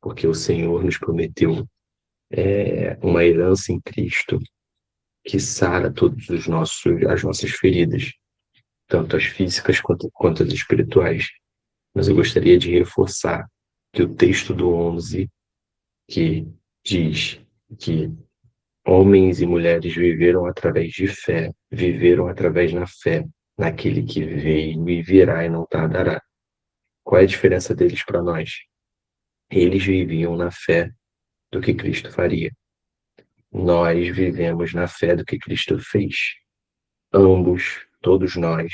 Porque o Senhor nos prometeu uma herança em Cristo que sara todos as nossas feridas, tanto as físicas quanto as espirituais. Mas eu gostaria de reforçar que o texto do 11, que diz que homens e mulheres viveram através de fé, viveram através na fé, naquele que veio e virá e não tardará. Qual é a diferença deles para nós? Eles viviam na fé do que Cristo faria. Nós vivemos na fé do que Cristo fez. Ambos, todos nós,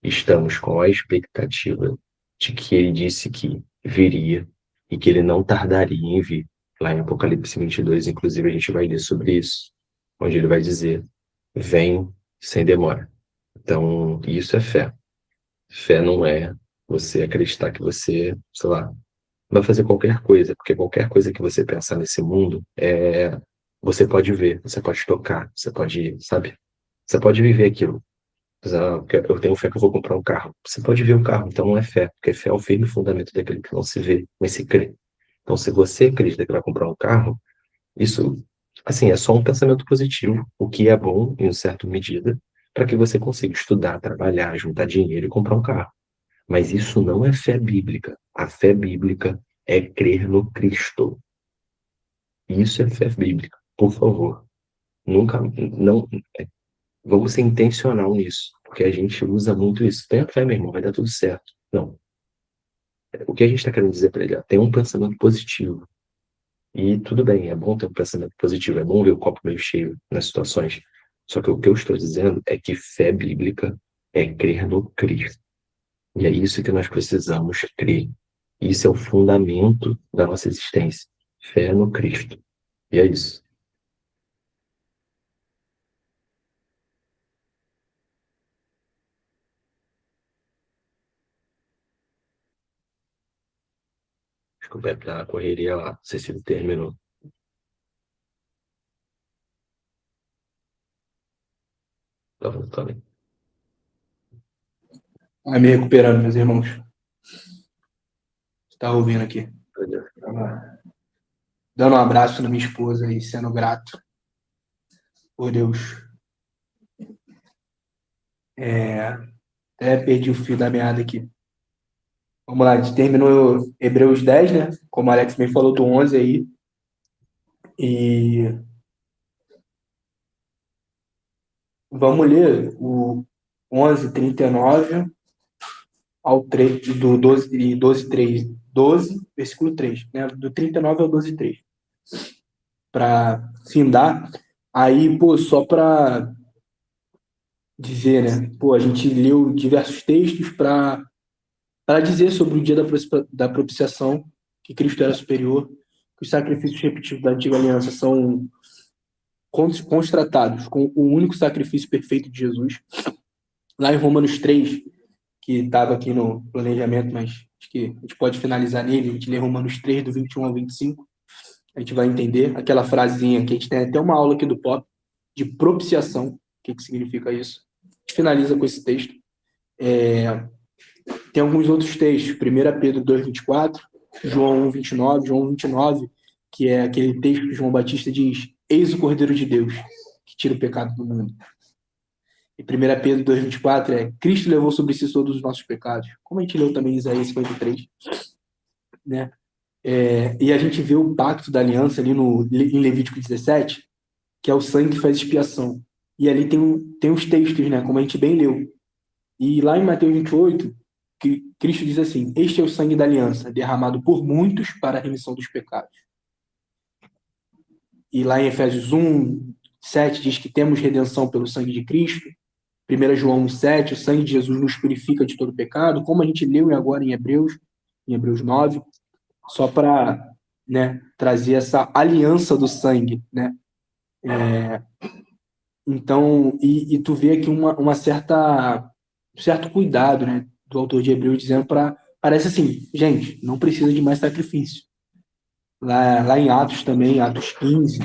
estamos com a expectativa de que ele disse que viria e que ele não tardaria em vir. Lá em Apocalipse 22, inclusive, a gente vai ler sobre isso, onde ele vai dizer: vem sem demora. Então, isso é fé. Fé não é você acreditar que você, sei lá, vai fazer qualquer coisa, porque qualquer coisa que você pensar nesse mundo você pode ver, você pode tocar, você pode, sabe? Você pode viver aquilo. Eu tenho fé que eu vou comprar um carro. Você pode ver o carro, então não é fé, porque fé é o firme fundamento daquele que não se vê, mas se crê. Então, se você acredita que vai comprar um carro, isso, assim, é só um pensamento positivo, o que é bom, em certa medida, para que você consiga estudar, trabalhar, juntar dinheiro e comprar um carro. Mas isso não é fé bíblica. A fé bíblica é crer no Cristo. Isso é fé bíblica. Por favor, nunca, não, vamos ser intencional nisso, porque a gente usa muito isso. Tenha fé, meu irmão, vai dar tudo certo. Não. O que a gente está querendo dizer para ele? Tem um pensamento positivo. E tudo bem, é bom ter um pensamento positivo, é bom ver o copo meio cheio nas situações. Só que o que eu estou dizendo é que fé bíblica é crer no Cristo. E é isso que nós precisamos crer. Isso é o fundamento da nossa existência. Fé no Cristo. E é isso. Desculpa, a correria lá. Não sei se ele terminou. Tá voltando aí. Vai me recuperando, meus irmãos. Você tá ouvindo aqui. Tava dando um abraço na minha esposa e sendo grato por Deus. Até perdi o fio da meada aqui. Vamos lá, a gente terminou Hebreus 10, né? Como o Alex bem falou do 11 aí. E vamos ler o 11:39 ao 3, do 12, versículo 3, né? Do 39 ao 12:3. Para findar. Aí, pô, só para dizer, né? Pô, a gente leu diversos textos para dizer sobre o dia da propiciação, que Cristo era superior, que os sacrifícios repetidos da antiga aliança são constatados com o único sacrifício perfeito de Jesus. Lá em Romanos 3, que estava aqui no planejamento, mas acho que a gente pode finalizar nele, a gente lê Romanos 3, do 21 ao 25, a gente vai entender aquela frasezinha que a gente tem até uma aula aqui do Pop, de propiciação, o que significa isso. A gente finaliza com esse texto. Tem alguns outros textos, 1 Pedro 2:24, João 1:29, João 1:29, que é aquele texto que João Batista diz: eis o Cordeiro de Deus, que tira o pecado do mundo. E 1 Pedro 2:24 é: Cristo levou sobre si todos os nossos pecados. Como a gente leu também em Isaías 53. Né? E a gente vê o pacto da aliança ali em Levítico 17, que é o sangue que faz expiação. E ali tem os textos, né? Como a gente bem leu. E lá em Mateus 28, que Cristo diz assim: este é o sangue da aliança, derramado por muitos para a remissão dos pecados. E lá em Efésios 1:7 diz que temos redenção pelo sangue de Cristo. 1 João 1:7, o sangue de Jesus nos purifica de todo pecado, como a gente leu agora em Hebreus 9, só para, né, trazer essa aliança do sangue, né? Então, e tu vê aqui um certo cuidado, né, do autor de Hebreus, dizendo parece assim, gente, não precisa de mais sacrifício. Lá em Atos também, Atos 15,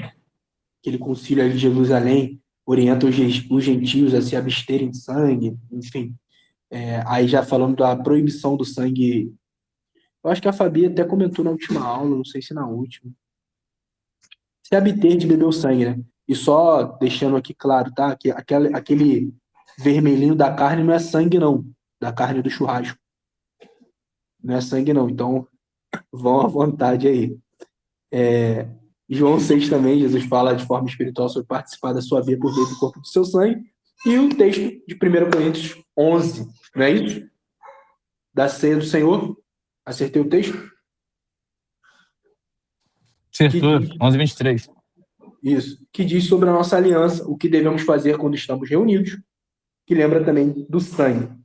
aquele concílio ali de Jerusalém, orienta os gentios a se absterem de sangue, enfim. Aí já falando da proibição do sangue, eu acho que a Fabi até comentou na última aula, não sei se na última, se abster de beber o sangue, né? E só deixando aqui claro, tá? Que aquele vermelhinho da carne não é sangue, não. Da carne do churrasco. Não é sangue, não. Então, vão à vontade aí. João 6 também, Jesus fala de forma espiritual sobre participar da sua vida por meio do corpo do seu sangue. E o texto de 1 Coríntios 11, não é isso? Da ceia do Senhor. Acertei o texto? Acertou, 11:23. Isso. Que diz sobre a nossa aliança, o que devemos fazer quando estamos reunidos, que lembra também do sangue.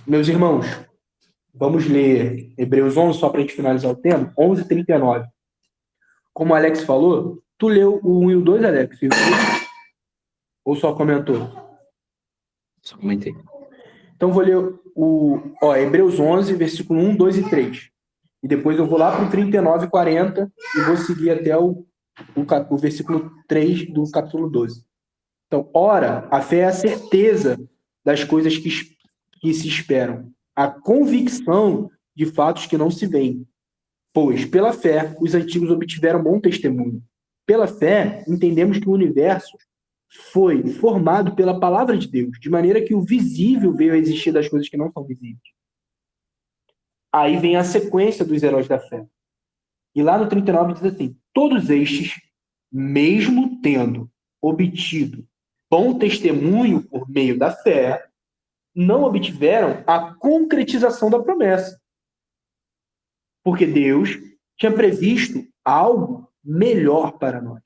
Meus irmãos, vamos ler Hebreus 11, só para a gente finalizar o tema, 11:39. Como o Alex falou, tu leu o 1 e o 2, Alex? Ou só comentou? Só comentei. Então vou ler Hebreus 11, versículo 1, 2 e 3. E depois eu vou lá para o 39 e 40 e vou seguir até o versículo 3 do capítulo 12. Então, ora, a fé é a certeza das coisas que se esperam, a convicção de fatos que não se veem. Pois, pela fé, os antigos obtiveram bom testemunho. Pela fé, entendemos que o universo foi formado pela palavra de Deus, de maneira que o visível veio a existir das coisas que não são visíveis. Aí vem a sequência dos heróis da fé. E lá no 39 diz assim: todos estes, mesmo tendo obtido bom testemunho por meio da fé, não obtiveram a concretização da promessa. Porque Deus tinha previsto algo melhor para nós.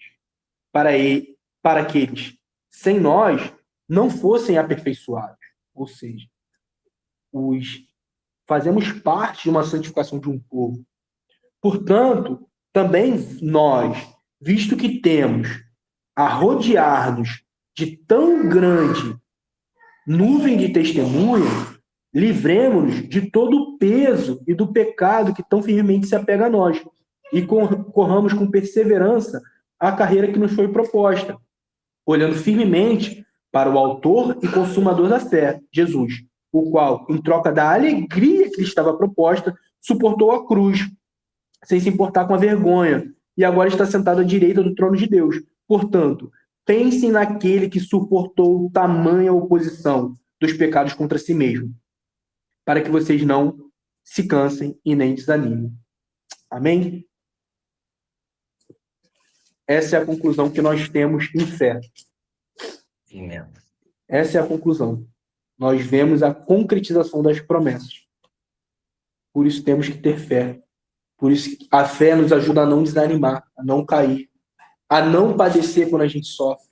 Para que eles, sem nós, não fossem aperfeiçoados. Ou seja, fazemos parte de uma santificação de um povo. Portanto, também nós, visto que temos a rodear-nos de tão grande nuvem de testemunha, Livremos-nos de todo o peso e do pecado que tão firmemente se apega a nós, e corramos com perseverança a carreira que nos foi proposta, olhando firmemente para o autor e consumador da fé, Jesus, o qual, em troca da alegria que lhe estava proposta, suportou a cruz, sem se importar com a vergonha, e agora está sentado à direita do trono de Deus. Portanto, pensem naquele que suportou tamanha oposição dos pecados contra si mesmo, para que vocês não se cansem e nem desanimem. Amém? Essa é a conclusão que nós temos em fé. Essa é a conclusão. Nós vemos a concretização das promessas. Por isso temos que ter fé. Por isso a fé nos ajuda a não desanimar, a não cair, a não padecer quando a gente sofre.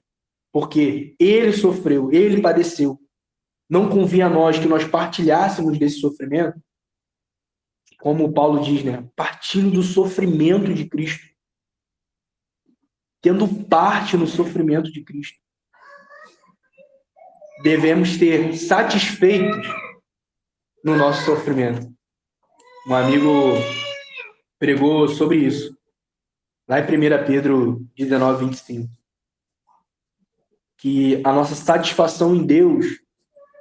Porque ele sofreu, ele padeceu. Não convinha a nós que nós partilhássemos desse sofrimento, como Paulo diz, né? Partindo do sofrimento de Cristo. Tendo parte no sofrimento de Cristo. Devemos ter satisfeitos no nosso sofrimento. Um amigo pregou sobre isso, lá em 1 Pedro 19, 25. Que a nossa satisfação em Deus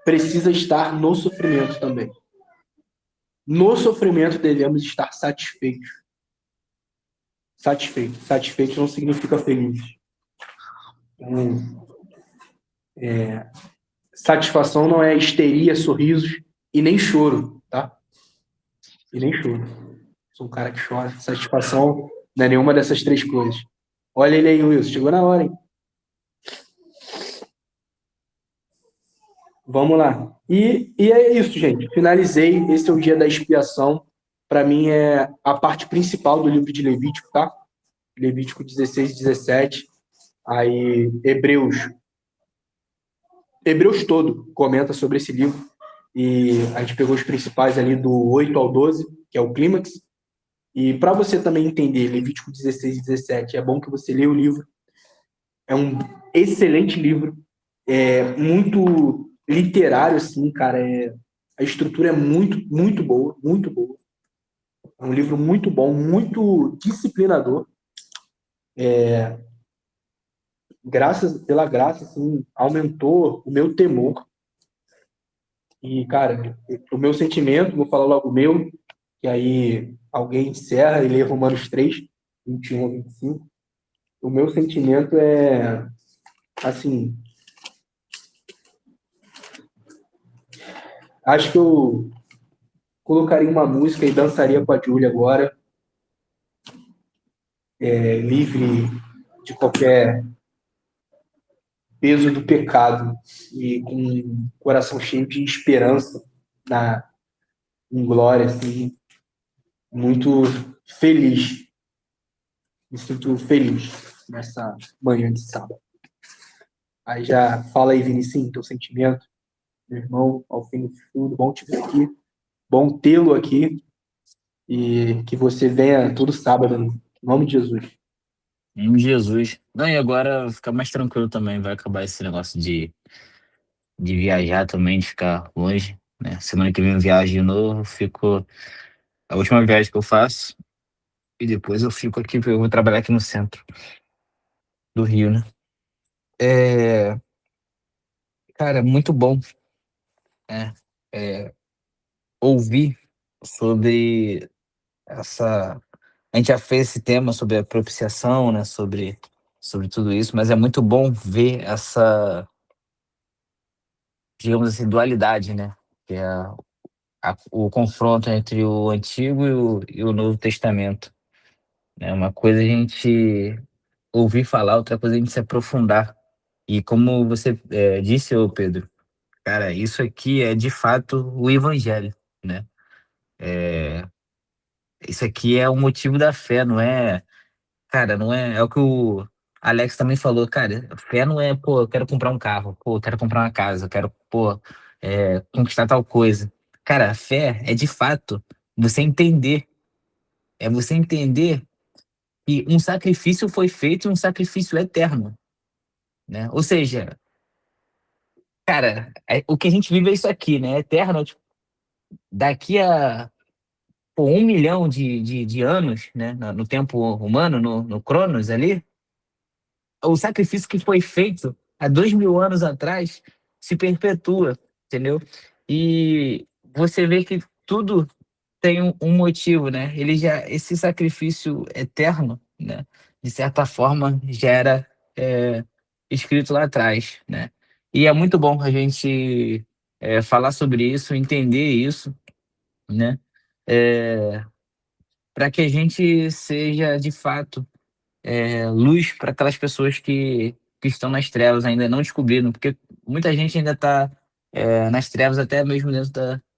precisa estar no sofrimento também. No sofrimento devemos estar satisfeitos. Satisfeito não significa feliz. Então, satisfação não é histeria, sorrisos e nem choro, tá? E nem choro. Sou um cara que chora. Satisfação não é nenhuma dessas três coisas. Olha ele aí, Wilson. Chegou na hora, hein? Vamos lá. E é isso, gente. Finalizei. Esse é o dia da expiação. Para mim é a parte principal do livro de Levítico, tá? Levítico 16 e 17. Aí Hebreus todo comenta sobre esse livro. E a gente pegou os principais ali do 8 ao 12, que é o clímax. E para você também entender Levítico 16 e 17, é bom que você leia o livro. É um excelente livro. É muito literário, assim, cara. A estrutura é muito boa, muito boa. É um livro muito bom, muito disciplinador. Pela graça, assim, aumentou o meu temor. E, cara, o meu sentimento, vou falar logo o meu, que aí alguém encerra e lê Romanos 3, 21 a 25. O meu sentimento é, assim, acho que eu colocaria uma música e dançaria com a Júlia agora, livre de qualquer peso do pecado e com um coração cheio de esperança em glória, assim, muito feliz. Me sinto feliz nessa manhã de sábado. Aí já fala aí, Vinicinho, teu sentimento, meu irmão, ao fim de tudo, bom te ver aqui, bom tê-lo aqui, e que você venha todo sábado, em nome de Jesus. Em nome de Jesus. Não, e agora fica mais tranquilo também, vai acabar esse negócio de viajar também, de ficar longe, né? Semana que vem eu viajo de novo, fico... A última viagem que eu faço, e depois eu fico aqui, eu vou trabalhar aqui no centro do Rio, né? Cara, muito bom, né? Ouvir sobre essa... A gente já fez esse tema sobre a propiciação, né? Sobre tudo isso, mas é muito bom ver essa, digamos assim, dualidade, né? Que é o confronto entre o Antigo e o Novo Testamento. É uma coisa a gente ouvir falar, outra coisa a gente se aprofundar. E como você disse, ô Pedro, cara, isso aqui é de fato o Evangelho, né? Isso aqui é o motivo da fé, não é... Cara, não é... É o que o Alex também falou, cara, fé não é, pô, eu quero comprar um carro, pô, eu quero comprar uma casa, eu quero, pô, conquistar tal coisa. Cara, a fé é de fato você entender, é você entender que um sacrifício foi feito e um sacrifício eterno, né? Ou seja, cara, o que a gente vive é isso aqui, né? É eterno, tipo, daqui a 1 milhão de anos, né, no tempo humano, no Cronos ali, o sacrifício que foi feito há 2.000 anos atrás se perpetua, entendeu? E você vê que tudo tem um motivo, né? Esse sacrifício eterno, né? De certa forma, já era escrito lá atrás, né? E é muito bom a gente falar sobre isso, entender isso, né? Para que a gente seja, de fato, luz para aquelas pessoas que estão nas trevas, ainda não descobriram, porque muita gente ainda está nas trevas, até mesmo dentro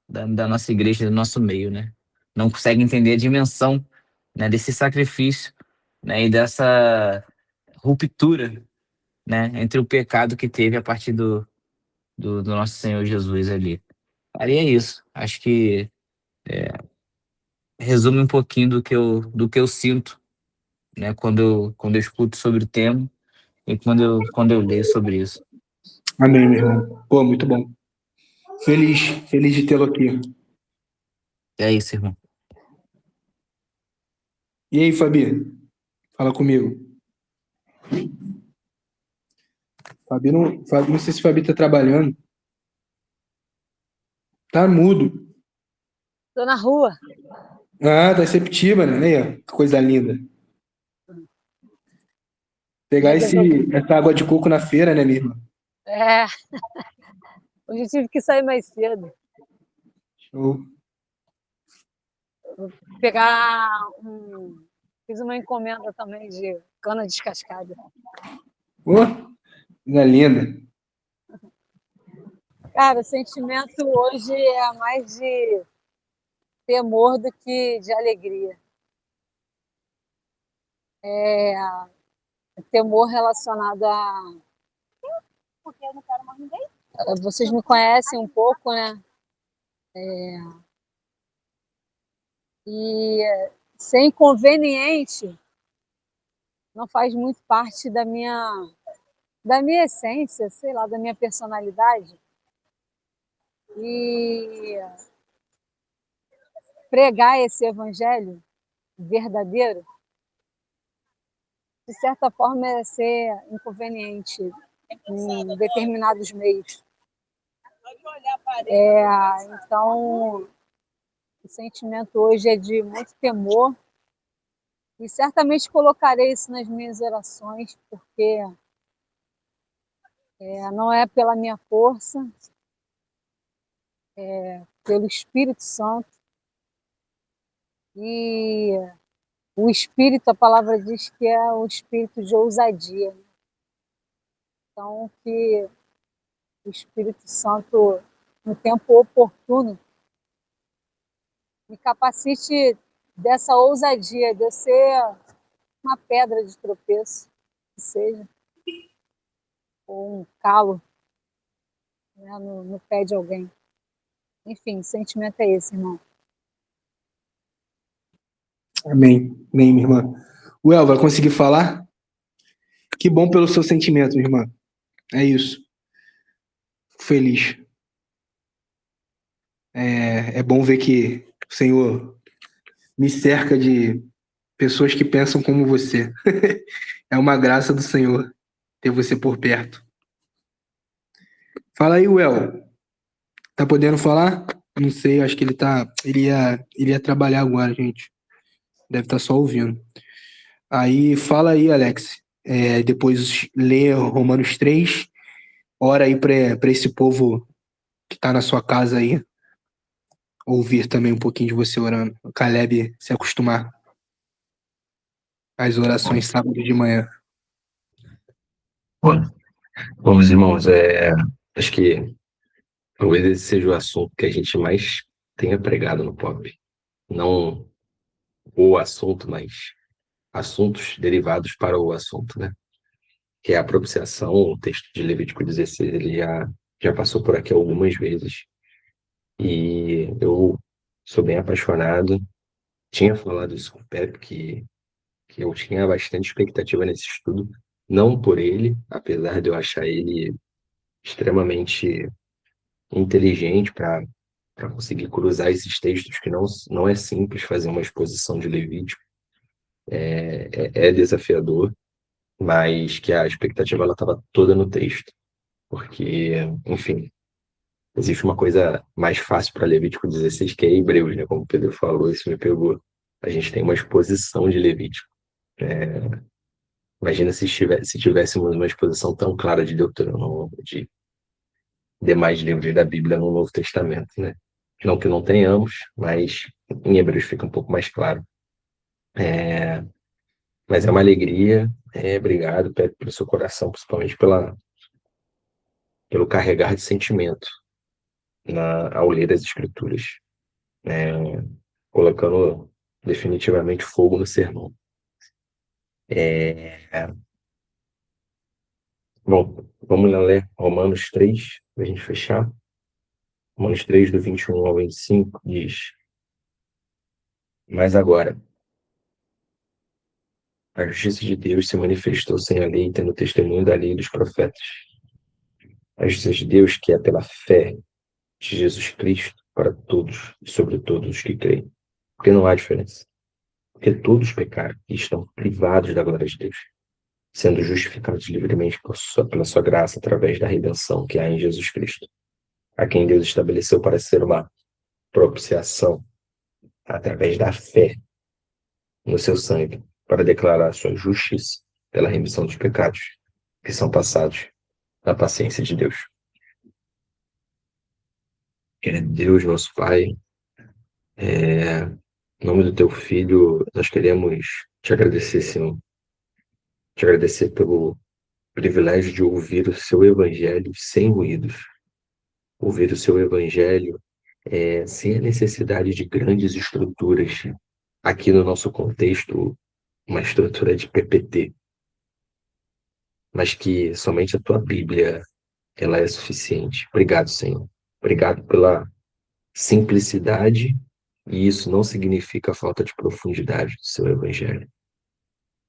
da nossa igreja, do nosso meio, né? Não consegue entender a dimensão, né, desse sacrifício, né, e dessa ruptura, né, entre o pecado que teve a partir do nosso Senhor Jesus ali. Aí é isso. Acho que resume um pouquinho do que eu sinto, né, quando eu escuto sobre o tema e quando eu leio sobre isso. Amém, meu irmão. Pô, muito bom. Feliz de tê-lo aqui. É isso, irmão. E aí, Fabi? Fala comigo. Não sei se o Fabi tá trabalhando. Tá mudo. Tô na rua. Ah, tá em Sepetiba, né? Aí, ó, que coisa linda. Pegar essa água de coco na feira, né, minha irmã? É, hoje eu tive que sair mais cedo. Show. Fiz uma encomenda também de cana descascada. Ô, coisa linda. Cara, o sentimento hoje é mais de temor do que de alegria. É temor relacionado a. Porque eu não quero mais ninguém. Vocês me conhecem um pouco, né? E ser inconveniente não faz muito parte da minha essência, sei lá, da minha personalidade. E pregar esse evangelho verdadeiro, de certa forma, é ser inconveniente em determinados meios. Então, o sentimento hoje é de muito temor e certamente colocarei isso nas minhas orações, porque não é pela minha força, pelo Espírito Santo. E o Espírito, a palavra diz que é o espírito de ousadia. Então, que o Espírito Santo, no tempo oportuno, me capacite dessa ousadia, de eu ser uma pedra de tropeço, que seja, ou um calo, né, no pé de alguém. Enfim, o sentimento é esse, irmão. Amém. Amém, minha irmã. Well, vai conseguir falar? Que bom pelo seu sentimento, minha irmã. É isso. Fico feliz. É bom ver que o Senhor me cerca de pessoas que pensam como você. É uma graça do Senhor ter você por perto. Fala aí, Well. Tá podendo falar? Não sei, acho que ele ia trabalhar agora, gente. Deve estar só ouvindo. Aí, fala aí, Alex. Depois lê Romanos 3. Ora aí para esse povo que tá na sua casa aí ouvir também um pouquinho de você orando. O Caleb se acostumar às orações sábado de manhã. Bom, meus irmãos, acho que talvez esse seja o assunto que a gente mais tenha pregado no pop. Não o assunto, mas assuntos derivados para o assunto, né? Que é a propiciação, o texto de Levítico 16, ele já passou por aqui algumas vezes. E eu sou bem apaixonado. Tinha falado isso com o Pepe, que eu tinha bastante expectativa nesse estudo. Não por ele, apesar de eu achar ele extremamente inteligente para para conseguir cruzar esses textos, que não é simples fazer uma exposição de Levítico, é desafiador, mas que a expectativa ela estava toda no texto, porque, enfim, existe uma coisa mais fácil para Levítico 16, que é Hebreus, né? Como o Pedro falou, isso me pegou. A gente tem uma exposição de Levítico. Imagina se tivéssemos uma exposição tão clara de Deuteronômio, de demais livros da Bíblia no Novo Testamento, né? Não que não tenhamos, mas em Hebreus fica um pouco mais claro. Mas é uma alegria. Obrigado, Pedro, pelo seu coração, principalmente pelo carregar de sentimento ao ler as Escrituras, né? Colocando definitivamente fogo no sermão. Bom, vamos lá ler Romanos 3, para a gente fechar. Romanos 3, do 21 ao 25, diz: Mas agora, a justiça de Deus se manifestou sem a lei, tendo testemunho da lei e dos profetas. A justiça de Deus que é pela fé de Jesus Cristo para todos e sobre todos os que creem. Porque não há diferença. Porque todos pecaram e estão privados da glória de Deus, sendo justificados livremente pela sua graça através da redenção que há em Jesus Cristo, a quem Deus estabeleceu para ser uma propiciação através da fé no seu sangue, para declarar a sua justiça pela remissão dos pecados que são passados na paciência de Deus. Querido Deus, nosso Pai, em nome do Teu Filho, nós queremos te agradecer, Senhor. Te agradecer pelo privilégio de ouvir o Seu Evangelho sem ruídos. Ouvir o Seu Evangelho sem a necessidade de grandes estruturas. Aqui no nosso contexto, uma estrutura de PPT. Mas que somente a Tua Bíblia ela é suficiente. Obrigado, Senhor. Obrigado pela simplicidade, e isso não significa falta de profundidade do seu Evangelho.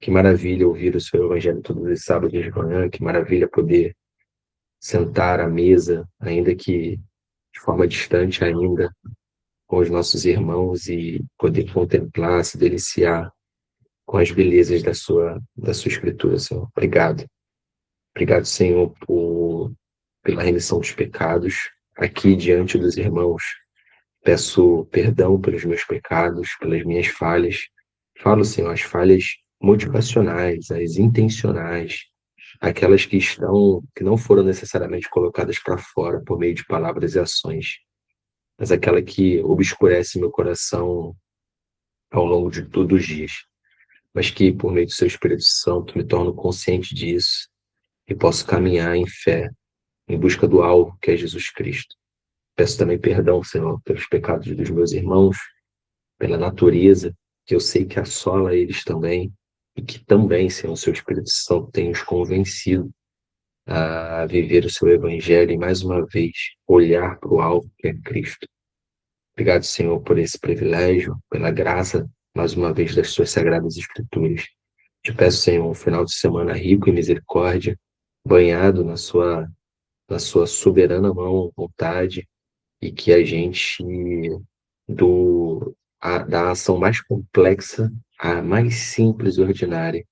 Que maravilha ouvir o seu Evangelho todos os sábados de manhã, que maravilha poder sentar à mesa, ainda que de forma distante ainda, com os nossos irmãos e poder contemplar, se deliciar com as belezas da sua Escritura, Senhor. Obrigado. Obrigado, Senhor, pela remissão dos pecados aqui diante dos irmãos. Peço perdão pelos meus pecados, pelas minhas falhas. Falo, Senhor, as falhas motivacionais, as intencionais, aquelas que não foram necessariamente colocadas para fora por meio de palavras e ações, mas aquela que obscurece meu coração ao longo de todos os dias, mas que, por meio do Seu Espírito Santo, me torno consciente disso e posso caminhar em fé, em busca do alvo que é Jesus Cristo. Peço também perdão, Senhor, pelos pecados dos meus irmãos, pela natureza, que eu sei que assola eles também, e que também, Senhor, o Seu Espírito Santo tem os convencido a viver o Seu Evangelho e, mais uma vez, olhar para o alvo que é Cristo. Obrigado, Senhor, por esse privilégio, pela graça, mais uma vez, das Suas Sagradas Escrituras. Te peço, Senhor, um final de semana rico em misericórdia, banhado na Sua soberana mão, vontade, e que a gente, da ação mais complexa à mais simples e ordinária,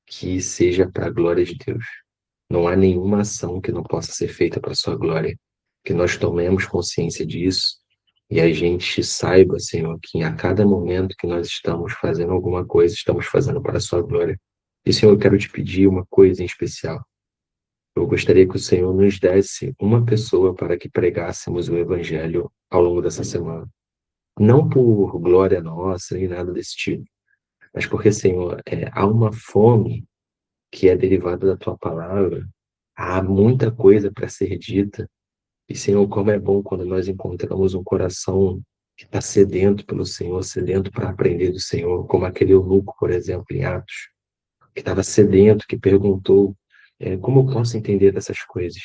que seja para a glória de Deus. Não há nenhuma ação que não possa ser feita para a sua glória. Que nós tomemos consciência disso e a gente saiba, Senhor, que a cada momento que nós estamos fazendo alguma coisa, estamos fazendo para a sua glória. E, Senhor, eu quero te pedir uma coisa em especial. Eu gostaria que o Senhor nos desse uma pessoa para que pregássemos o Evangelho ao longo dessa semana. Não por glória nossa, nem nada desse tipo, mas porque, Senhor, há uma fome que é derivada da Tua palavra, há muita coisa para ser dita, e, Senhor, como é bom quando nós encontramos um coração que está sedento pelo Senhor, sedento para aprender do Senhor, como aquele eunuco, por exemplo, em Atos, que estava sedento, que perguntou como eu posso entender dessas coisas?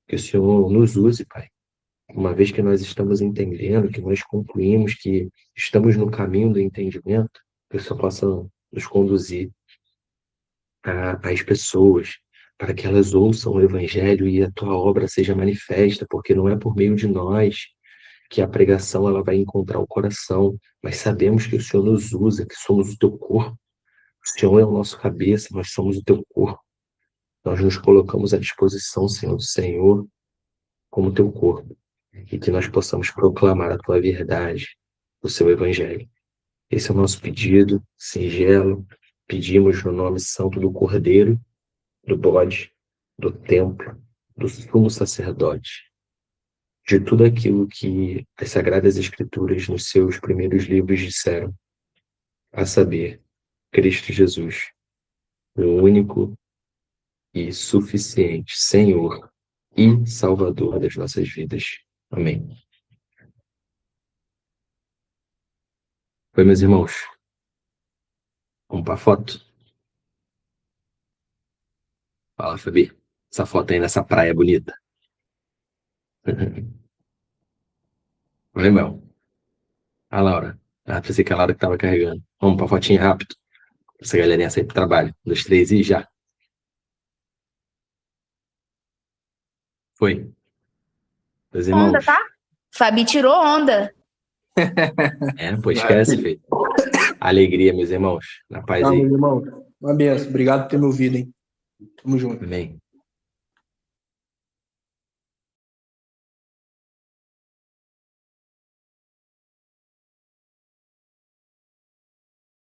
Que o Senhor nos use, Pai. Uma vez que nós estamos entendendo, que nós concluímos que estamos no caminho do entendimento, que o Senhor possa nos conduzir às pessoas, para que elas ouçam o Evangelho e a Tua obra seja manifesta, porque não é por meio de nós que a pregação ela vai encontrar o coração, mas sabemos que o Senhor nos usa, que somos o teu corpo. O Senhor é o nosso cabeça, nós somos o teu corpo. Nós nos colocamos à disposição, Senhor, do Senhor, como teu corpo, e que nós possamos proclamar a tua verdade, o seu evangelho. Esse é o nosso pedido, singelo. Pedimos no nome santo do Cordeiro, do bode, do templo, do sumo sacerdote, de tudo aquilo que as Sagradas Escrituras nos seus primeiros livros disseram, a saber, Cristo Jesus, o único e suficiente Senhor e Salvador das nossas vidas. Amém. Foi, meus irmãos? Vamos para a foto? Fala, Fabi. Essa foto aí nessa praia bonita. Oi, Mel. A Laura. Ah, pensei que a Laura que tava carregando. Vamos pra fotinha rápido. Essa galerinha sair pro trabalho. 1, 2, 3 e já. Foi. Meus irmãos. Onda, tá? Fabi tirou onda. Pô, esquece, filho. Alegria, meus irmãos. Na paz Tá, aí. meu irmão. Uma benção. Obrigado por ter me ouvido, hein? Tamo junto. Amém.